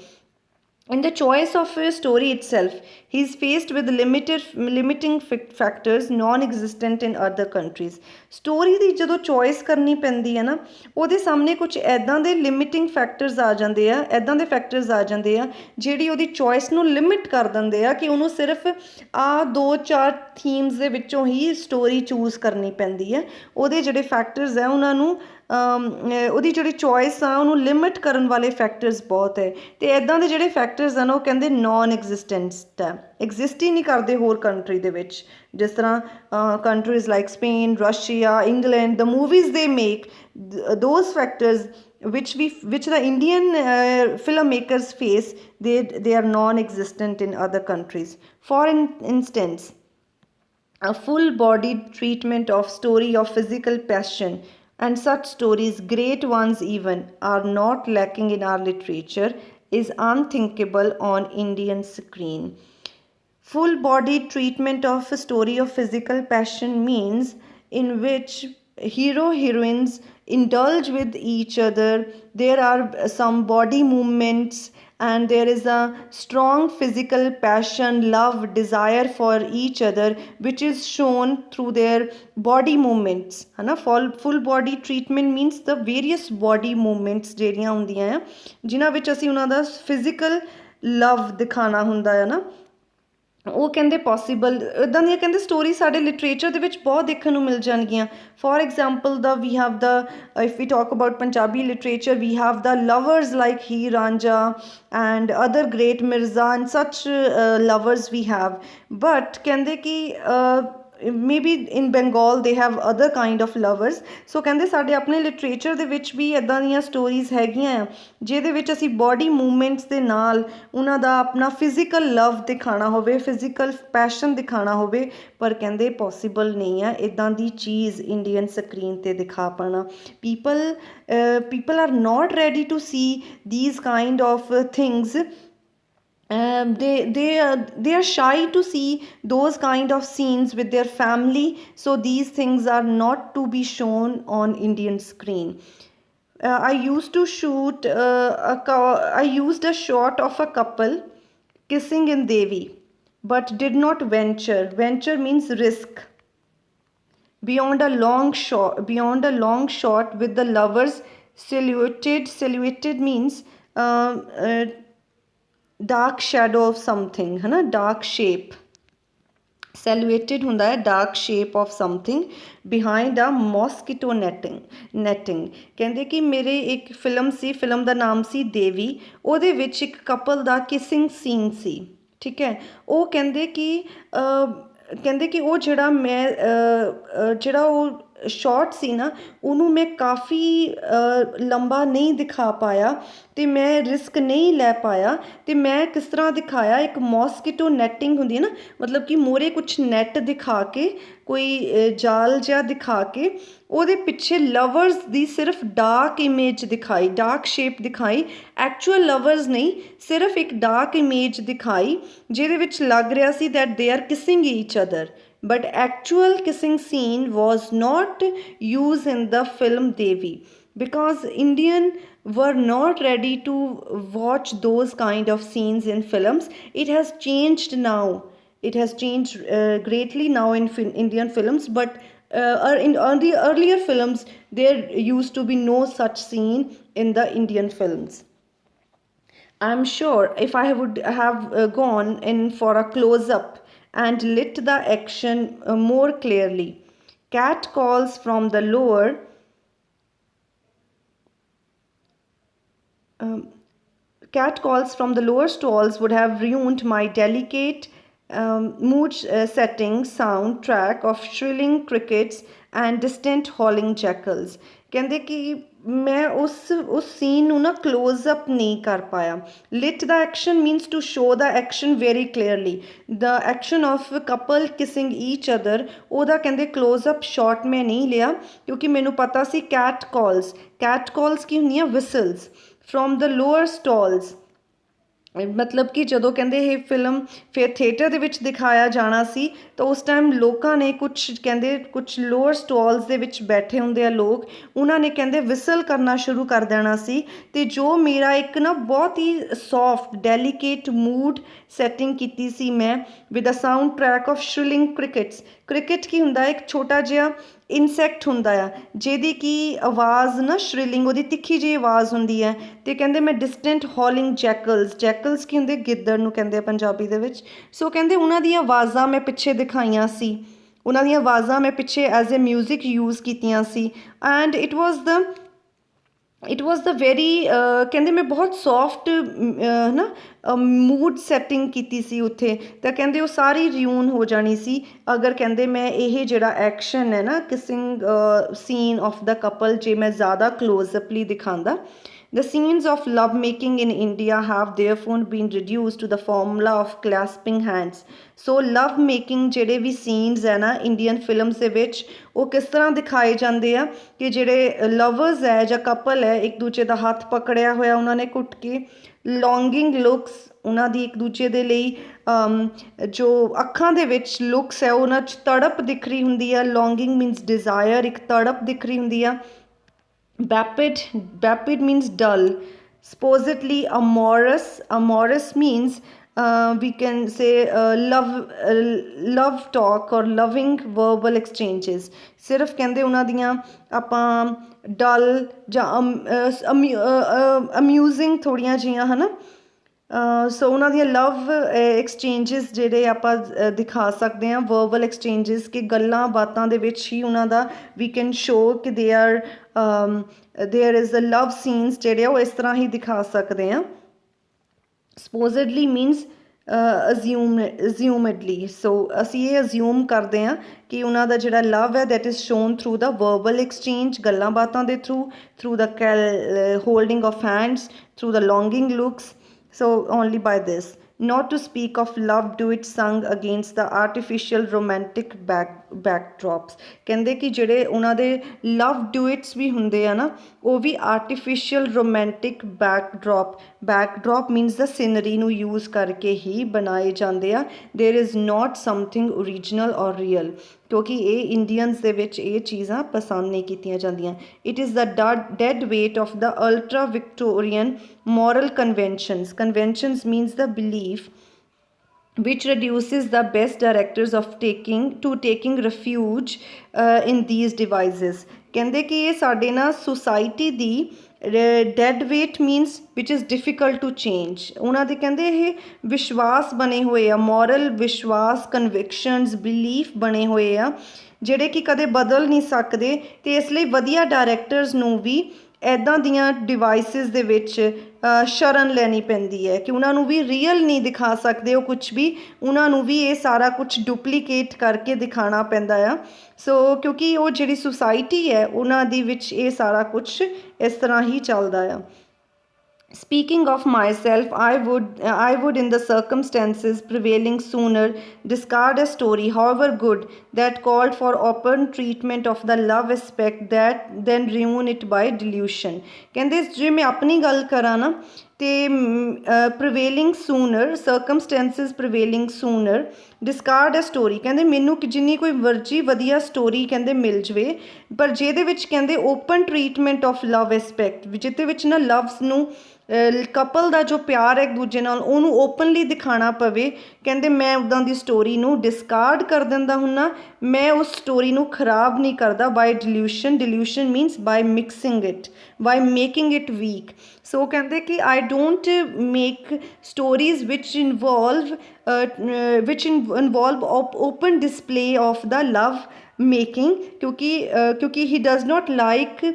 In the choice of a story itself, he is faced with limiting factors non-existent in other countries. Story ਦੀ ਜਦੋਂ ਚੋਇਸ ਕਰਨੀ ਪੈਂਦੀ ਹੈ ਨਾ, ਉਹਦੇ ਸਾਹਮਣੇ ਕੁਝ ਐਦਾਂ ਦੇ ਲਿਮਿਟਿੰਗ ਫੈਕਟਰਸ ਆ ਜਾਂਦੇ ਆ, ਐਦਾਂ ਦੇ ਫੈਕਟਰਸ ਆ ਜਾਂਦੇ ਆ ਜਿਹੜੀ ਉਹਦੀ ਚੋਇਸ ਨੂੰ ਲਿਮਿਟ ਕਰ ਦਿੰਦੇ ਆ ਕਿ ਉਹਨੂੰ ਸਿਰਫ ਆ 2-4 ਥੀਮਸ ਦੇ ਵਿੱਚੋਂ ਹੀ ਸਟੋਰੀ ਚੂਜ਼ ਕਰਨੀ ਪੈਂਦੀ ਹੈ। ਉਹਦੇ ਜਿਹੜੇ ਫੈਕਟਰਸ ਹੈ ਉਹਨਾਂ ਨੂੰ ਉਹਦੀ ਜਿਹੜੀ ਚੋਇਸ ਆ ਉਹਨੂੰ ਲਿਮਿਟ ਕਰਨ ਵਾਲੇ ਫੈਕਟਰਸ ਬਹੁਤ ਹੈ, ਅਤੇ ਇੱਦਾਂ ਦੇ ਜਿਹੜੇ ਫੈਕਟਰਸ ਹਨ ਉਹ ਕਹਿੰਦੇ ਨੋਨ ਐਗਜ਼ਿਸਟੈਂਟ ਹੈ, ਐਗਜ਼ਿਸਟ ਹੀ ਨਹੀਂ ਕਰਦੇ ਹੋਰ ਕੰਟਰੀ ਦੇ ਵਿੱਚ। ਜਿਸ ਤਰ੍ਹਾਂ countries like Spain, Russia, England, the movies they make those factors which the Indian filmmakers face, they are non-existent in other countries. For instance, a full-bodied treatment of story of physical passion, and such stories, great ones even, are not lacking in our literature, is unthinkable on Indian screen. Full bodied treatment of a story of physical passion means in which hero heroines indulge with each other, there are some body movements, and there is a strong physical passion, love, desire for each other, which is shown through their body movements है ना। full body treatment means the various body movements ਜਿਹੜੀਆਂ ਹੁੰਦੀਆਂ ਆ ਜਿਨ੍ਹਾਂ ਵਿੱਚ ਅਸੀਂ ਉਹਨਾਂ ਦਾ physical love ਦਿਖਾਉਣਾ ਹੁੰਦਾ ਹੈ ਨਾ, ਉਹ ਕਹਿੰਦੇ ਪੋਸੀਬਲ ਇੱਦਾਂ ਦੀਆਂ ਕਹਿੰਦੇ ਸਟੋਰੀ ਸਾਡੇ ਲਿਟਰੇਚਰ ਦੇ ਵਿੱਚ ਬਹੁਤ ਦੇਖਣ ਨੂੰ ਮਿਲ ਜਾਣਗੀਆਂ। For example we have the if we talk about Punjabi literature, we have the lovers like Heer Ranjha and other great Mirza and such lovers we have, but ਕਹਿੰਦੇ ਕਿ maybe in Bengal they have other kind of lovers। ਸੋ ਕਹਿੰਦੇ ਸਾਡੇ ਆਪਣੇ literature ਦੇ ਵਿੱਚ ਵੀ ਇੱਦਾਂ ਦੀਆਂ stories ਹੈਗੀਆਂ ਆ ਜਿਹਦੇ ਵਿੱਚ ਅਸੀਂ ਬੋਡੀ ਮੂਵਮੈਂਟਸ ਦੇ ਨਾਲ ਉਹਨਾਂ ਦਾ ਆਪਣਾ ਫਿਜ਼ੀਕਲ ਲਵ ਦਿਖਾਉਣਾ ਹੋਵੇ, ਫਿਜ਼ੀਕਲ ਪੈਸ਼ਨ ਦਿਖਾਉਣਾ ਹੋਵੇ, ਪਰ ਕਹਿੰਦੇ ਪੋਸੀਬਲ ਨਹੀਂ ਹੈ ਇੱਦਾਂ ਦੀ ਚੀਜ਼ ਇੰਡੀਅਨ ਸਕਰੀਨ 'ਤੇ ਦਿਖਾ ਪਾਉਣਾ। people are not ready to see these kind of things। they are shy to see those kind of scenes with their family, so these things are not to be shown on Indian screen। I used to shoot I used a shot of a couple kissing in Devi, but did not venture means risk beyond a long shot with the lovers silhouetted means dark shadow of something है ना, dark shape सैलुएटेड ਹੁੰਦਾ ਹੈ dark shape of something behind a mosquito ਨੈਟਿੰਗ। ਕਹਿੰਦੇ ਕਿ ਮੇਰੇ ਇੱਕ film ਸੀ, film ਦਾ ਨਾਮ ਸੀ ਦੇਵੀ, ਉਹਦੇ ਵਿੱਚ ਇੱਕ ਕਪਲ ਦਾ ਕਿਸਿੰਗ ਸੀਨ ਸੀ, ਠੀਕ ਹੈ। ਉਹ ਕਹਿੰਦੇ ਕਿ ਉਹ ਜਿਹੜਾ ਉਹ ਸ਼ਾਟ ਸੀ ਨਾ ਉਹਨੂੰ ਮੈਂ ਕਾਫੀ ਲੰਬਾ ਨਹੀਂ ਦਿਖਾ ਪਾਇਆ ਅਤੇ ਮੈਂ ਰਿਸਕ ਨਹੀਂ ਲੈ ਪਾਇਆ, ਅਤੇ ਮੈਂ ਕਿਸ ਤਰ੍ਹਾਂ ਦਿਖਾਇਆ ਇੱਕ ਮੋਸਕੀਟੋ ਨੈਟਿੰਗ ਹੁੰਦੀ ਹੈ ਨਾ, ਮਤਲਬ ਕਿ ਮੂਹਰੇ ਕੁਛ ਨੈੱਟ ਦਿਖਾ ਕੇ ਕੋਈ ਜਾਲ ਜਿਹਾ ਦਿਖਾ ਕੇ ਉਹਦੇ ਪਿੱਛੇ ਲਵਰਸ ਦੀ ਸਿਰਫ ਡਾਰਕ ਇਮੇਜ ਦਿਖਾਈ, ਡਾਰਕ ਸ਼ੇਪ ਦਿਖਾਈ, ਐਕਚੁਅਲ ਲਵਰਸ ਨਹੀਂ, ਸਿਰਫ ਇੱਕ ਡਾਰਕ ਇਮੇਜ ਦਿਖਾਈ ਜਿਹਦੇ ਵਿੱਚ ਲੱਗ ਰਿਹਾ ਸੀ that they are kissing each other, but actual kissing scene was not used in the film Devi because Indian were not ready to watch those kind of scenes in films. It has changed now, it has changed greatly now in Indian films, but in the earlier films there used to be no such scene in the Indian films। I'm sure if I would have gone in for a close-up and lit the action more clearly, cat calls from the lower stalls would have ruined my delicate mood setting soundtrack of shrilling crickets and distant howling jackals। ਕਹਿੰਦੇ ਕਿ ਮੈਂ ਉਸ scene ਨੂੰ ਨਾ ਕਲੋਜ਼ਅਪ ਨਹੀਂ ਕਰ ਪਾਇਆ। Lit the action means to show the action very clearly, the action of couple kissing each other, ਉਹਦਾ ਕਹਿੰਦੇ ਕਲੋਜ਼ਅਪ ਸ਼ਾਟ ਮੈਂ ਨਹੀਂ ਲਿਆ ਕਿਉਂਕਿ ਮੈਨੂੰ ਪਤਾ ਸੀ ਕੈਟ ਕਾਲਸ ਕੀ ਹੁੰਦੀਆਂ, whistles from the lower stalls ਮਤਲਬ ਕਿ ਜਦੋਂ ਕਹਿੰਦੇ ਇਹ ਫਿਲਮ ਫਿਰ ਥੀਏਟਰ ਦੇ ਵਿੱਚ ਦਿਖਾਇਆ ਜਾਣਾ ਸੀ ਤਾਂ ਉਸ ਟਾਈਮ ਲੋਕਾਂ ਨੇ ਕੁਛ ਕਹਿੰਦੇ ਕੁਛ ਲੋਅਰ ਸਟਾਲਸ ਦੇ ਵਿੱਚ ਬੈਠੇ ਹੁੰਦੇ ਆ ਲੋਕ, ਉਹਨਾਂ ਨੇ ਕਹਿੰਦੇ ਵਿਸਲ ਕਰਨਾ ਸ਼ੁਰੂ ਕਰ ਦੇਣਾ ਸੀ। ਅਤੇ ਜੋ ਮੇਰਾ ਇੱਕ ਨਾ ਬਹੁਤ ਹੀ ਸੌਫਟ ਡੈਲੀਕੇਟ ਮੂਡ ਸੈਟਿੰਗ ਕੀਤੀ ਸੀ ਮੈਂ with a sound track of shrilling crickets. Cricket ਕੀ ਹੁੰਦਾ, ਇੱਕ ਛੋਟਾ ਜਿਹਾ ਇਨਸੈਕਟ ਹੁੰਦਾ ਆ ਜਿਹਦੀ ਕਿ ਆਵਾਜ਼ ਨਾ ਸ਼੍ਰਿਲਿੰਗ, ਉਹਦੀ ਤਿੱਖੀ ਜਿਹੀ ਆਵਾਜ਼ ਹੁੰਦੀ ਹੈ। ਅਤੇ ਕਹਿੰਦੇ ਮੈਂ ਡਿਸਟੈਂਟ ਹੌਲਿੰਗ ਜੈਕਲਸ, ਜੈਕਲਸ ਕੀ ਹੁੰਦੇ, ਗਿੱਦੜ ਨੂੰ ਕਹਿੰਦੇ ਆ ਪੰਜਾਬੀ ਦੇ ਵਿੱਚ। ਸੋ ਕਹਿੰਦੇ ਉਹਨਾਂ ਦੀਆਂ ਆਵਾਜ਼ਾਂ ਮੈਂ ਪਿੱਛੇ ਦਿਖਾਈਆਂ ਸੀ, ਉਹਨਾਂ ਦੀਆਂ ਆਵਾਜ਼ਾਂ ਮੈਂ ਪਿੱਛੇ ਐਜ਼ ਏ ਮਿਊਜ਼ਿਕ ਯੂਜ਼ ਕੀਤੀਆਂ ਸੀ। And it was the very ਕਹਿੰਦੇ ਮੈਂ ਬਹੁਤ ਸੌਫਟ ਨਾ ਮੂਡ ਸੈਟਿੰਗ ਕੀਤੀ ਸੀ ਉੱਥੇ। ਤਾਂ ਕਹਿੰਦੇ ਉਹ ਸਾਰੀ ਰਿਊਨ ਹੋ ਜਾਣੀ ਸੀ ਅਗਰ ਕਹਿੰਦੇ ਮੈਂ ਇਹ ਜਿਹੜਾ ਐਕਸ਼ਨ ਹੈ ਨਾ kissing scene of the couple ਜੇ ਮੈਂ ਜ਼ਿਆਦਾ ਕਲੋਜ਼ਅਪਲੀ ਦਿਖਾਉਂਦਾ। The scenes of love making in India have therefore been reduced to the formula of clasping hands. So love making ਜਿਹੜੇ ਵੀ ਸੀਨਸ ਹੈ ਨਾ ਇੰਡੀਅਨ ਫਿਲਮਸ ਦੇ ਵਿੱਚ ਉਹ ਕਿਸ ਤਰ੍ਹਾਂ ਦਿਖਾਏ ਜਾਂਦੇ ਆ ਕਿ ਜਿਹੜੇ ਲਵਰਸ ਹੈ ਜਾਂ ਕਪਲ ਹੈ ਇੱਕ ਦੂਜੇ ਦਾ ਹੱਥ ਪਕੜਿਆ ਹੋਇਆ ਉਹਨਾਂ ਨੇ ਘੁੱਟ ਕੇ, ਲੌਂਗਿੰਗ ਲੁੱਕਸ ਉਹਨਾਂ ਦੀ ਇੱਕ ਦੂਜੇ ਦੇ ਲਈ ਜੋ ਅੱਖਾਂ ਦੇ ਵਿੱਚ ਲੁੱਕਸ ਹੈ ਉਹਨਾਂ 'ਚ ਤੜਪ ਦਿਖ ਰਹੀ ਹੁੰਦੀ ਆ। ਲੌਂਗਿੰਗ ਮੀਨਸ ਡਿਜ਼ਾਇਰ, ਇੱਕ ਤੜਪ ਦਿਖ ਰਹੀ ਹੁੰਦੀ ਆ। Vapid means dull. Supposedly amorous. Amorous means we can say love talk or loving verbal exchanges. ਸਿਰਫ ਕਹਿੰਦੇ ਉਹਨਾਂ ਦੀਆਂ ਆਪਾਂ ਡਲ ਜਾਂ ਅਮਿਊਜ਼ਿੰਗ ਥੋੜ੍ਹੀਆਂ ਜਿਹੀਆਂ ਹੈ ਨਾ। ਸੋ ਉਹਨਾਂ ਦੀਆਂ ਲਵ ਐਕਸਚੇਂਜਿਸ ਜਿਹੜੇ ਆਪਾਂ ਦਿਖਾ ਸਕਦੇ ਹਾਂ, ਵਰਬਲ ਐਕਸਚੇਂਜਿਸ ਕਿ ਗੱਲਾਂ ਬਾਤਾਂ ਦੇ ਵਿੱਚ ਹੀ ਉਹਨਾਂ ਦਾ ਵੀ ਕੈਨ ਸ਼ੋ ਕਿ there is a love scenes ਜਿਹੜੇ ਆ ਉਹ ਇਸ ਤਰ੍ਹਾਂ ਹੀ ਦਿਖਾ ਸਕਦੇ ਹਾਂ। ਸਪੋਜ਼ਡਲੀ ਮੀਨਸ ਅਜ਼ਿਊਮਡਲੀ। ਸੋ ਅਸੀਂ ਇਹ ਅਜ਼ਿਊਮ ਕਰਦੇ ਹਾਂ ਕਿ ਉਹਨਾਂ ਦਾ ਜਿਹੜਾ ਲਵ ਹੈ that is shown through the verbal exchange, ਗੱਲਾਂ ਬਾਤਾਂ ਦੇ through the holding of hands, through the longing looks. So only by this, not to speak of love duets sung against the artificial romantic backdrops. ਕਹਿੰਦੇ ਕਿ ਜਿਹੜੇ ਉਹਨਾਂ ਦੇ ਲਵ ਡੂਇਟਸ ਵੀ ਹੁੰਦੇ ਆ ਨਾ ਉਹ ਵੀ ਆਰਟੀਫਿਸ਼ੀਅਲ ਰੋਮੈਂਟਿਕ ਬੈਕਡਰੋਪ ਮੀਨਸ ਦਾ ਸਿਨਰੀ ਨੂੰ ਯੂਜ਼ ਕਰਕੇ ਹੀ ਬਣਾਏ ਜਾਂਦੇ ਆ। There is not something original ਔਰ ਰੀਅਲ, ਕਿਉਂਕਿ ਇਹ ਇੰਡੀਅਨਸ ਦੇ ਵਿੱਚ ਇਹ ਚੀਜ਼ਾਂ ਪਸੰਦ ਨਹੀਂ ਕੀਤੀਆਂ ਜਾਂਦੀਆਂ। It is the dead weight of the ultra Victorian moral conventions means the belief which reduces the best directors of taking refuge in these devices. ਕਹਿੰਦੇ ਕਿ ਇਹ ਸਾਡੇ ਨਾ ਸੁਸਾਇਟੀ ਦੀ dead weight means which is difficult to change. ਉਹਨਾਂ ਦੇ ਕਹਿੰਦੇ ਇਹ ਵਿਸ਼ਵਾਸ ਬਣੇ ਹੋਏ ਆ, ਮੋਰਲ ਵਿਸ਼ਵਾਸ, ਕਨਵਿਕਸ਼ਨਸ, ਬਿਲੀਫ ਬਣੇ ਹੋਏ ਆ ਜਿਹੜੇ ਕਿ ਕਦੇ ਬਦਲ ਨਹੀਂ ਸਕਦੇ। ਅਤੇ ਇਸ ਲਈ ਵਧੀਆ ਡਾਇਰੈਕਟਰਸ ਨੂੰ ਵੀ ਇੱਦਾਂ ਦੀਆਂ ਡਿਵਾਈਸਿਸ ਦੇ ਵਿੱਚ ਸ਼ਰਨ ਲੈਣੀ ਪੈਂਦੀ ਹੈ ਕਿ ਉਹਨਾਂ ਨੂੰ ਵੀ ਰੀਅਲ ਨਹੀਂ ਦਿਖਾ ਸਕਦੇ ਉਹ ਕੁਛ ਵੀ, ਉਹਨਾਂ ਨੂੰ ਵੀ ਇਹ ਸਾਰਾ ਕੁਛ ਡੁਪਲੀਕੇਟ ਕਰਕੇ ਦਿਖਾਉਣਾ ਪੈਂਦਾ ਆ। ਸੋ ਕਿਉਂਕਿ ਉਹ ਜਿਹੜੀ ਸੁਸਾਇਟੀ ਹੈ ਉਹਨਾਂ ਦੇ ਵਿੱਚ ਇਹ ਸਾਰਾ ਕੁਛ ਇਸ ਤਰ੍ਹਾਂ ਹੀ ਚੱਲਦਾ ਆ। Speaking of myself, I would in the circumstances prevailing sooner discard a story, however good, that called for open treatment of the love aspect than ruin it by delusion. ਕਹਿੰਦੇ ਜੇ ਮੈਂ ਆਪਣੀ ਗੱਲ ਕਰਾਂ ਨਾ ਤੇ prevailing sooner, circumstances prevailing sooner, discard a story ਕਹਿੰਦੇ ਮੈਨੂੰ ਜਿੰਨੀ ਕੋਈ ਮਰਜ਼ੀ ਵਧੀਆ ਸਟੋਰੀ ਕਹਿੰਦੇ ਮਿਲ ਜਾਵੇ ਪਰ ਜਿਹਦੇ ਵਿੱਚ ਕਹਿੰਦੇ open treatment of love aspect, ਜਿਹਦੇ ਵਿੱਚ ਨਾ ਲਵਸ ਨੂੰ ਕਪਲ ਦਾ ਜੋ ਪਿਆਰ ਹੈ ਇੱਕ ਦੂਜੇ ਨਾਲ ਉਹਨੂੰ ਓਪਨਲੀ ਦਿਖਾਉਣਾ ਪਵੇ, ਕਹਿੰਦੇ ਮੈਂ ਉੱਦਾਂ ਦੀ ਸਟੋਰੀ ਨੂੰ ਡਿਸਕਾਰਡ ਕਰ ਦਿੰਦਾ ਹੁੰਨਾ। ਮੈਂ ਉਸ ਸਟੋਰੀ ਨੂੰ ਖਰਾਬ ਨਹੀਂ ਕਰਦਾ by dilution means by mixing it, by making it weak. So ਕਹਿੰਦੇ ਕਿ I don't make stories which involve open display of the love making, ਕਿਉਂਕਿ he does not like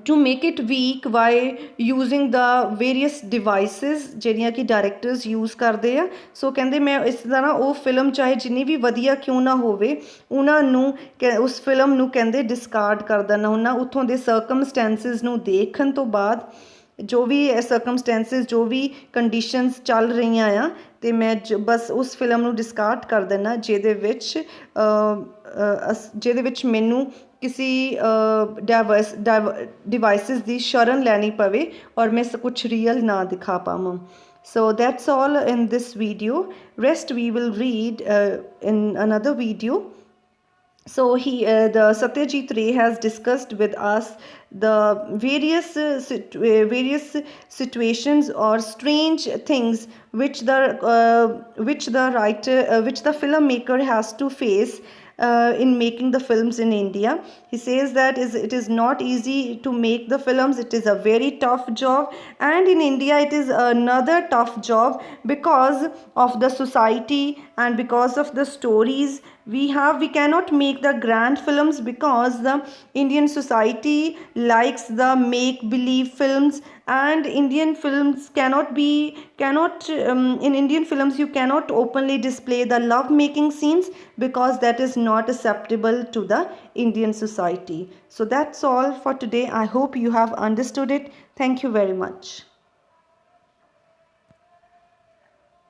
to make it weak by using the various devices ਜਿਹੜੀਆਂ ਕਿ directors use ਕਰਦੇ ਆ। ਸੋ ਕਹਿੰਦੇ ਮੈਂ ਇਸ ਤਰ੍ਹਾਂ ਉਹ ਫਿਲਮ ਚਾਹੇ ਜਿੰਨੀ ਵੀ ਵਧੀਆ ਕਿਉਂ ਨਾ ਹੋਵੇ ਉਹਨਾਂ ਨੂੰ ਉਸ ਫਿਲਮ ਨੂੰ ਕਹਿੰਦੇ ਡਿਸਕਾਰਡ ਕਰ ਦੇਣਾ ਹੁੰਦਾ। ਉੱਥੋਂ ਦੇ ਸਰਕਮਸਟੈਂਸਿਸ ਨੂੰ ਦੇਖਣ ਤੋਂ ਬਾਅਦ ਜੋ ਵੀ ਸਰਕਮਸਟੈਂਸਿਸ ਜੋ ਵੀ ਕੰਡੀਸ਼ਨਸ ਚੱਲ ਰਹੀਆਂ ਆ ਅਤੇ ਮੈਂ ਬਸ ਉਸ ਫਿਲਮ ਨੂੰ ਡਿਸਕਾਰਡ ਕਰ ਦੇਣਾ ਜਿਹਦੇ ਵਿੱਚ ਮੈਨੂੰ ਕਿਸੇ ਡਿਵਾਈਸਿਸ ਦੀ ਸ਼ਰਨ ਲੈਣੀ ਪਵੇ ਔਰ ਮੈਂ ਕੁਛ ਰੀਅਲ ਨਾ ਦਿਖਾ ਪਾਵਾਂ। So that's all in this video. Rest we will read in another video. So the Satyajit Ray has discussed with us the various situations or strange things which the writer which the filmmaker has to face in making the films in India. He says that it is not easy to make the films. It is a very tough job, and in India it is another tough job because of the society and because of the stories we cannot make the grand films because the Indian society likes the make believe films, and Indian films cannot in Indian films you cannot openly display the love making scenes because that is not acceptable to the Indian society. So that's all for today. I hope you have understood it. Thank you very much.